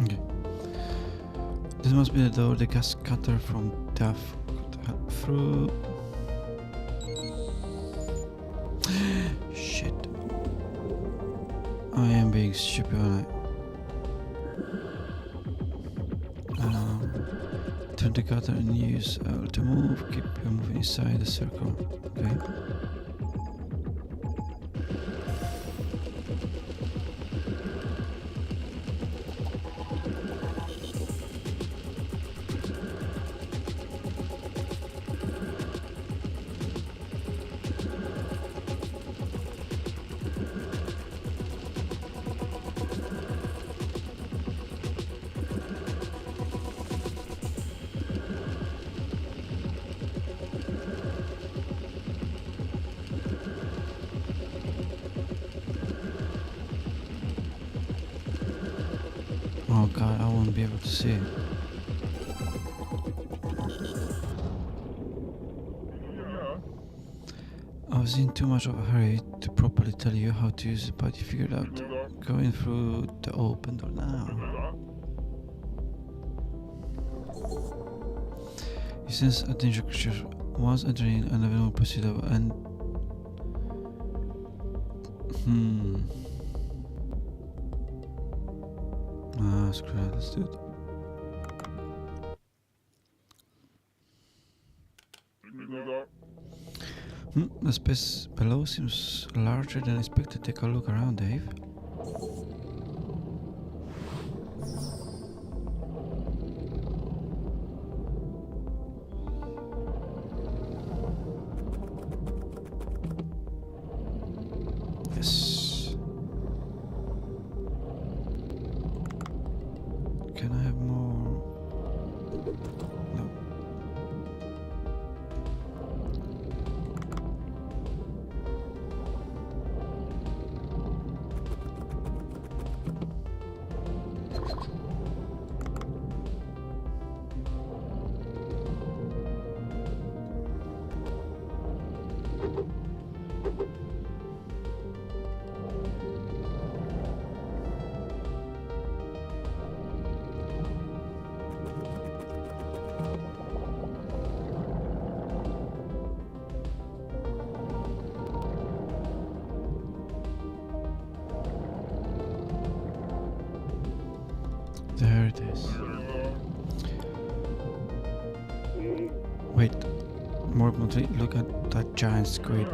Okay. This must be the door the gas cutter from Duff could through. Shit. I am being stupid, aren't I? Turn the cutter and use L to move. Keep moving inside the circle. Okay. Oh god, I won't be able to see it. I was in too much of a hurry to properly tell you how to use it, but you figured out going through the open door now. You sense a danger creature once adrenaline and a more pursuit of and screw that, let's do it. The space below seems larger than expected. Take a look around, Dave. Yes. Can I have more? No. There it is. Wait, more importantly, look at that giant squid.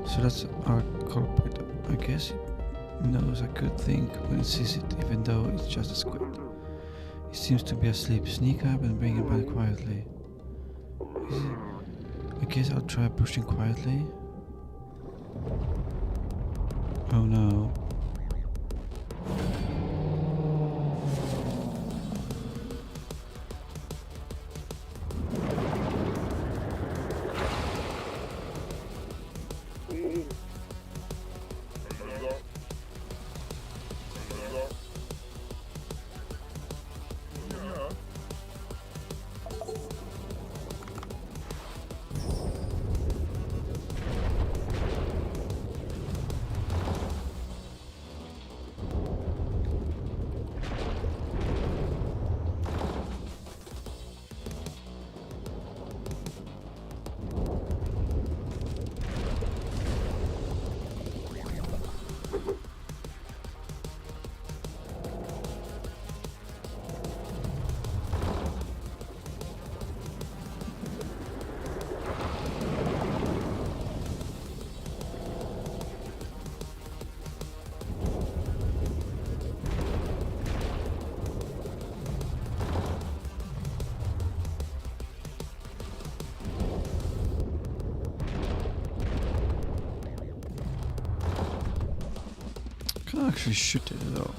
So that's our culprit. I guess it knows a good thing when it sees it, even though it's just a squid. It seems to be asleep. Sneak up and bring it back quietly. I guess I'll try pushing quietly. Oh no. Can't actually shoot it though.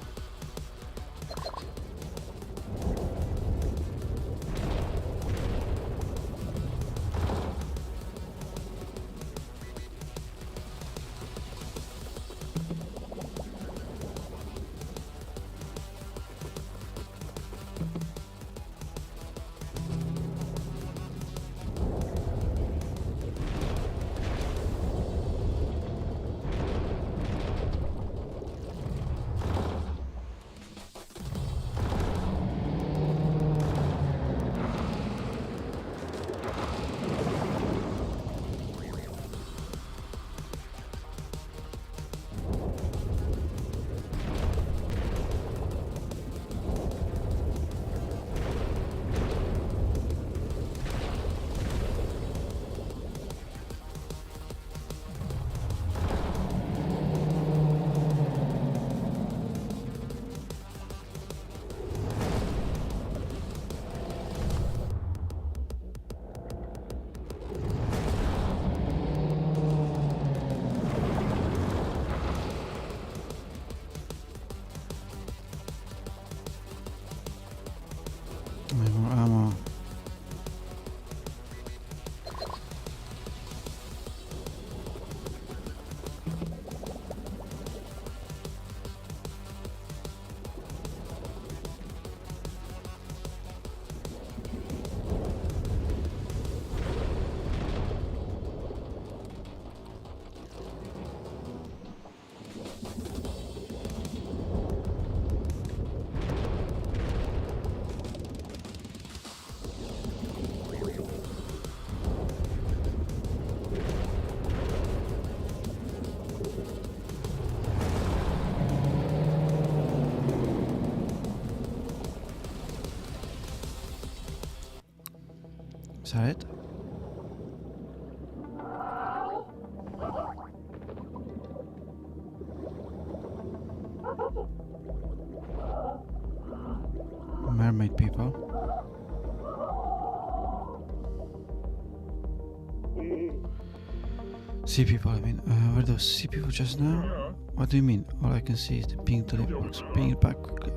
More ammo. that it? Mermaid people. Sea people, I mean. Were those sea people just now? What do you mean? All I can see is the pink delivery box. Bring it back quickly.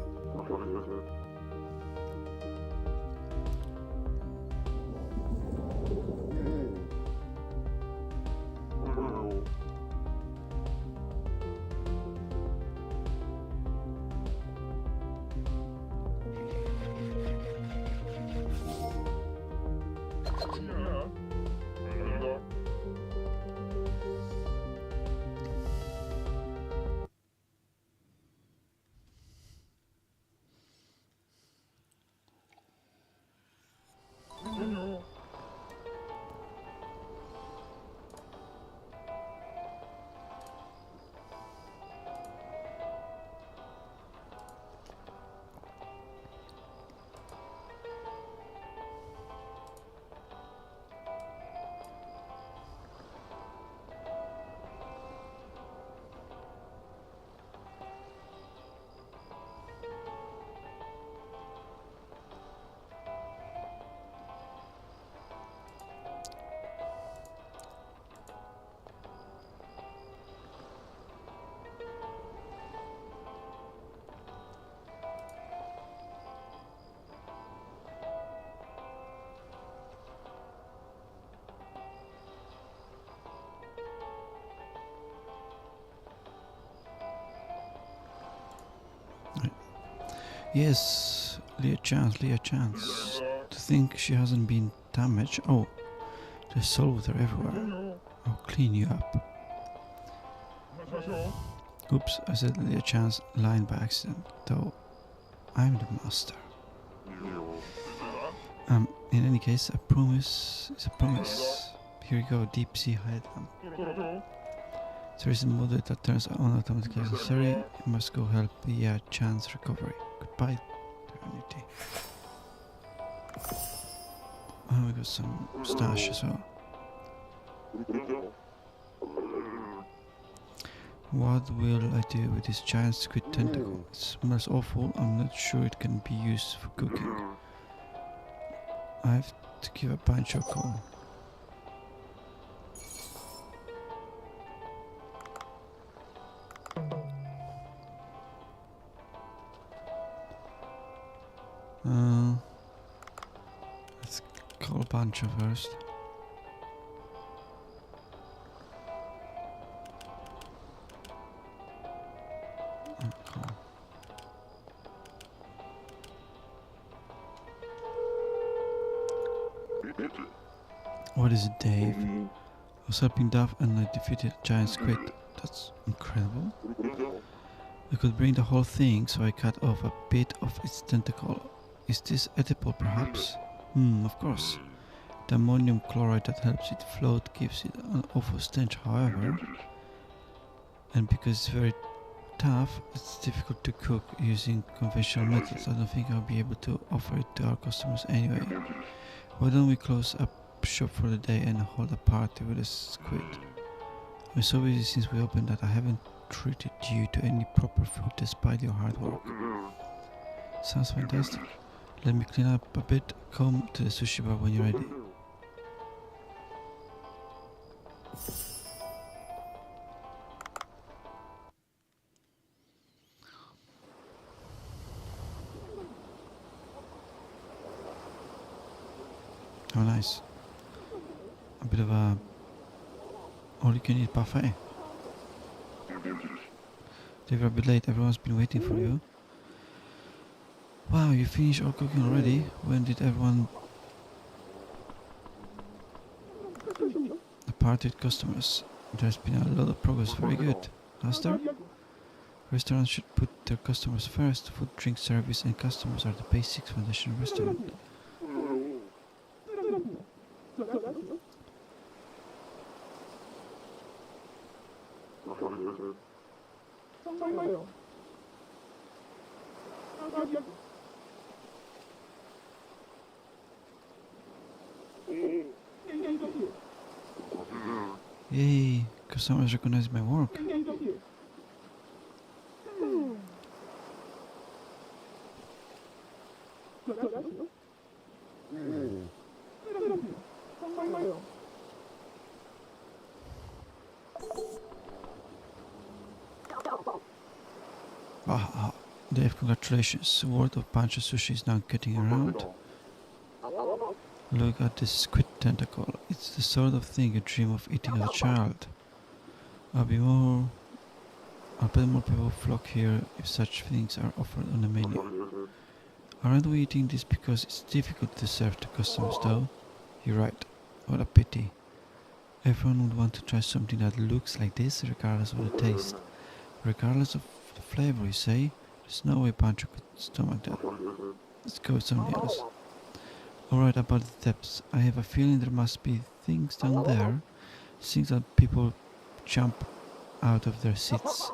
Yes, Leah Chance. To think she hasn't been damaged. Oh, there's salt water everywhere. I'll clean you up. Oops, I said Leah Chance line by accident, though I'm the master. In any case, a promise is a promise. Here you go, deep sea hide lamp. There is a module that turns on automatically as necessary. You must go help Leah Chance recovery. Goodbye, Trinity. Oh, we got some stash as well. What will I do with this giant squid tentacle? It smells awful. I'm not sure it can be used for cooking. I have to give a bunch of call. Let's call Pancho first. Cool. What is it, Dave? I was helping Duff and I defeated a giant squid. That's incredible. I could bring the whole thing, so I cut off a bit of its tentacle. Is this edible, perhaps? Of course. The ammonium chloride that helps it float gives it an awful stench, however. And because it's very tough, it's difficult to cook using conventional methods. I don't think I'll be able to offer it to our customers anyway. Why don't we close up shop for the day and hold a party with a squid? I'm so busy since we opened that I haven't treated you to any proper food despite your hard work. Sounds fantastic. Let me clean up a bit. Come to the sushi bar when you're ready. Oh, nice. A bit of a all-you-can-eat buffet. They were a bit late. Everyone's been waiting for you. Wow, you finished all cooking already? When did everyone... The party with customers. There's been a lot of progress. Very good. Master? Restaurants should put their customers first. Food, drink, service and customers are the basics foundation of a restaurant. Yay, customers recognize my work. Ah, Dave, congratulations. Word of Pancho Sushi is now getting around. Look at this squid tentacle. It's the sort of thing you dream of eating as a child. I'll bet more people flock here if such things are offered on the menu. Aren't we eating this because it's difficult to serve to customers though? You're right. What a pity. Everyone would want to try something that looks like this regardless of the taste. Regardless of the flavor, you say? There's no way Pancho could stomach that. Let's go with something else. Alright, about the depths. I have a feeling there must be things down there. Things that people jump out of their seats.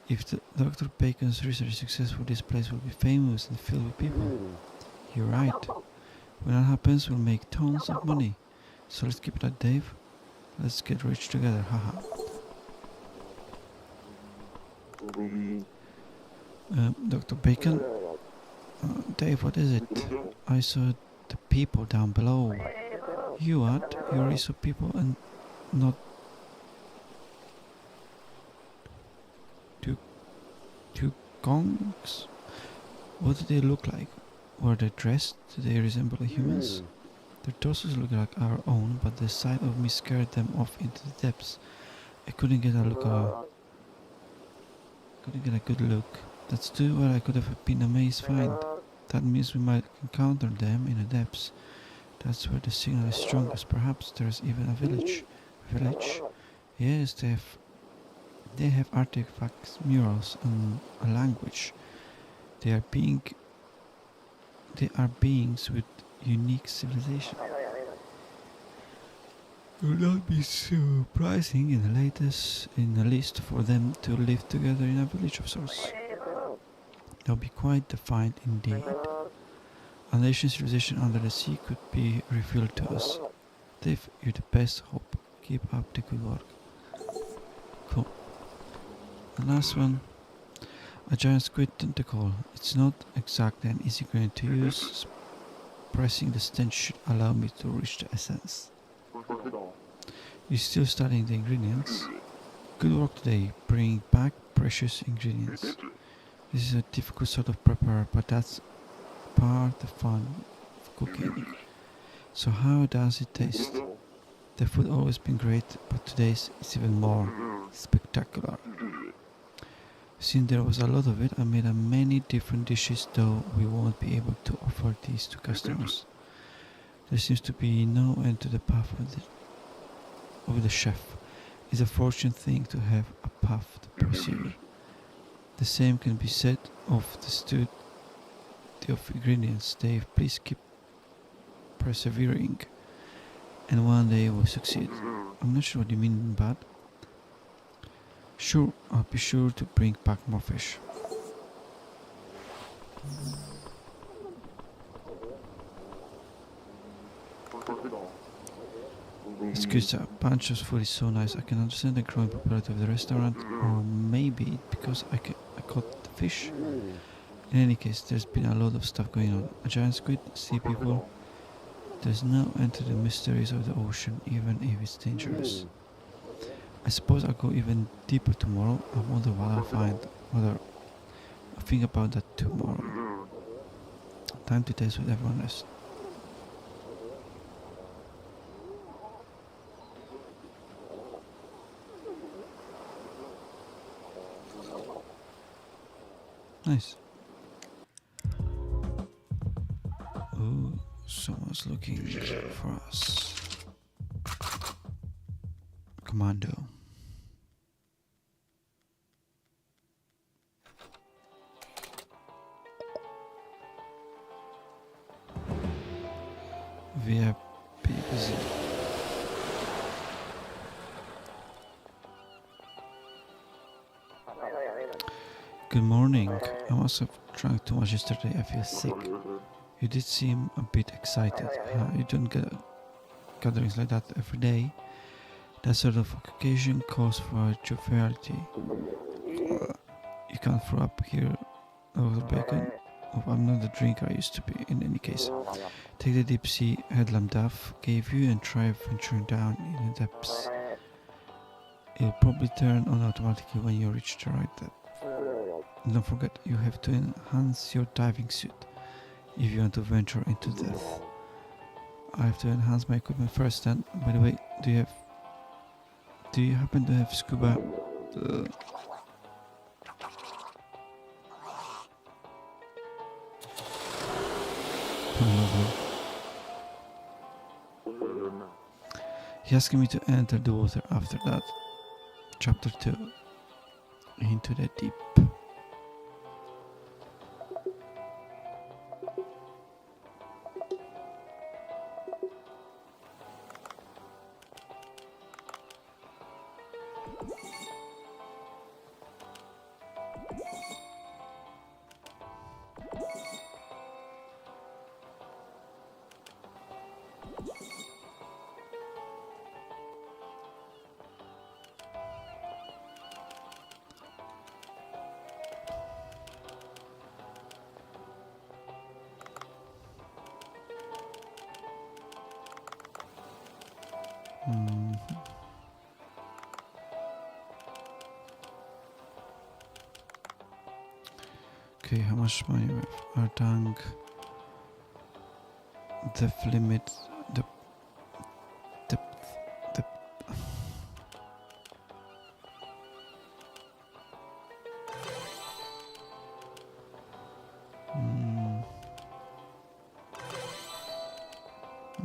If Dr. Bacon's research is successful, this place will be famous and filled with people. You're right. When that happens, we'll make tons of money. So let's keep it at Dave. Let's get rich together, haha. Dr. Bacon? Dave, what is it? I saw the people down below. You what? You really saw people and not two gongs? What did they look like? Were they dressed? Did they resemble humans? Their torsos looked like our own, but the sight of me scared them off into the depths. I couldn't get a good look. That's too where I could have been amazed find. That means we might encounter them in the depths. That's where the signal is strongest. Perhaps there's even a village. Village? Yes, they have artifacts, murals, and a language. They are beings with unique civilization. It would not be surprising in the least for them to live together in a village of sorts. That would be quite the find indeed. An ancient civilization under the sea could be revealed to us. Dave, you're the best. Hope. Keep up the good work. Cool. The last one. A giant squid tentacle. It's not exactly an easy ingredient to use. Pressing the stench should allow me to reach the essence. You're still studying the ingredients? Good work today, bringing back precious ingredients. This is a difficult sort of prepare, but that's part of the fun of cooking. So how does it taste? The food always been great, but today's is even more spectacular. Since there was a lot of it, I made many different dishes, though we won't be able to offer these to customers. There seems to be no end to the path of the chef. It's a fortunate thing to have a path to pursue. The same can be said of the study of ingredients. Dave, please keep persevering, and one day we'll succeed. I'm not sure what you mean, but sure, I'll be sure to bring back more fish. Excuse me, Pancho's food is so nice. I can understand the growing popularity of the restaurant, or maybe because I caught the fish. In any case, there's been a lot of stuff going on. A giant squid, sea people. There's no end to the mysteries of the ocean, even if it's dangerous. I suppose I'll go even deeper tomorrow. I wonder what I'll find. I'll think about that tomorrow. Time to taste with everyone else. Nice. Oh, someone's looking for us. Commando. VIP busy. Good morning. I must have drank too much yesterday. I feel sick. You did seem a bit excited. You don't get gatherings like that every day, that sort of occasion calls for joviality. You can't throw up here over bacon. Oh, I'm not the drinker I used to be, in any case. Take the deep sea headlamp Duff gave you and try venturing down in the depths. It'll probably turn on automatically when you reach the right depth. And don't forget, you have to enhance your diving suit if you want to venture into death. I have to enhance my equipment first then. By the way, do you happen to have scuba? Lovely. He asked me to enter the water after that. Chapter 2. Into the deep. Okay, how much money we have? Our tank. Depth limit. Depth.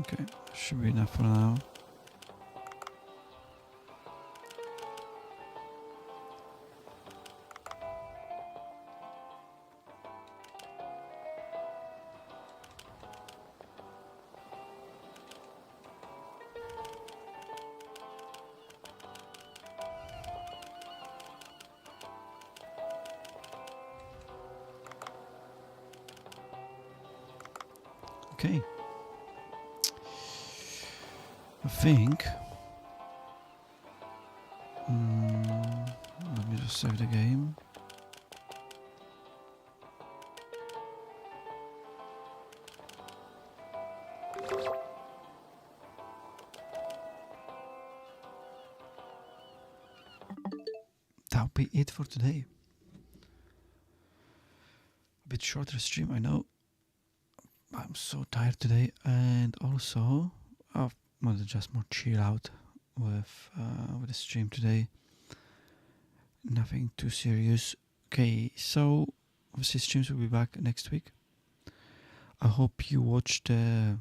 Okay, should be enough for now. Okay. I think. Let me just save the game. That'll be it for today. A bit shorter stream, I know. I'm so tired today, and also I want to just more chill out with the stream today. Nothing too serious. Okay, so obviously streams will be back next week. I hope you watched the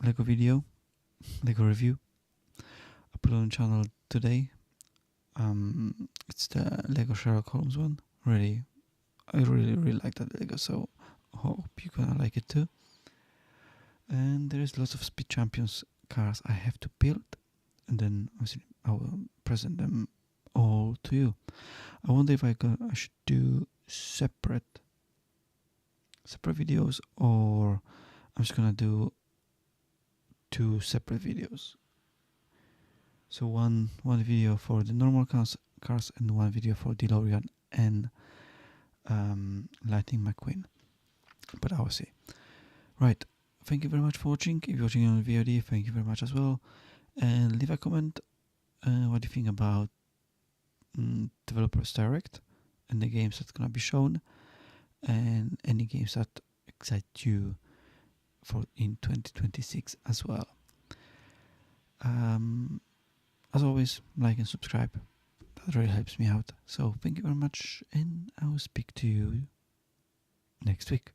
Lego video, Lego review. I put on the channel today. It's the Lego Sherlock Holmes one. I really like that Lego, so hope you're gonna like it too. And there is lots of Speed Champions cars I have to build, and then obviously I will present them all to you. I wonder if I should do separate videos, or I'm just gonna do 2 separate videos. So one video for the normal cars and one video for DeLorean and Lightning McQueen. But I will see. Right. Thank you very much for watching. If you're watching on VOD, thank you very much as well. And leave a comment. What do you think about Developers Direct and the games that's gonna be shown, and any games that excite you for in 2026 as well. As always, like and subscribe. That really helps me out. So thank you very much, and I will speak to you next week.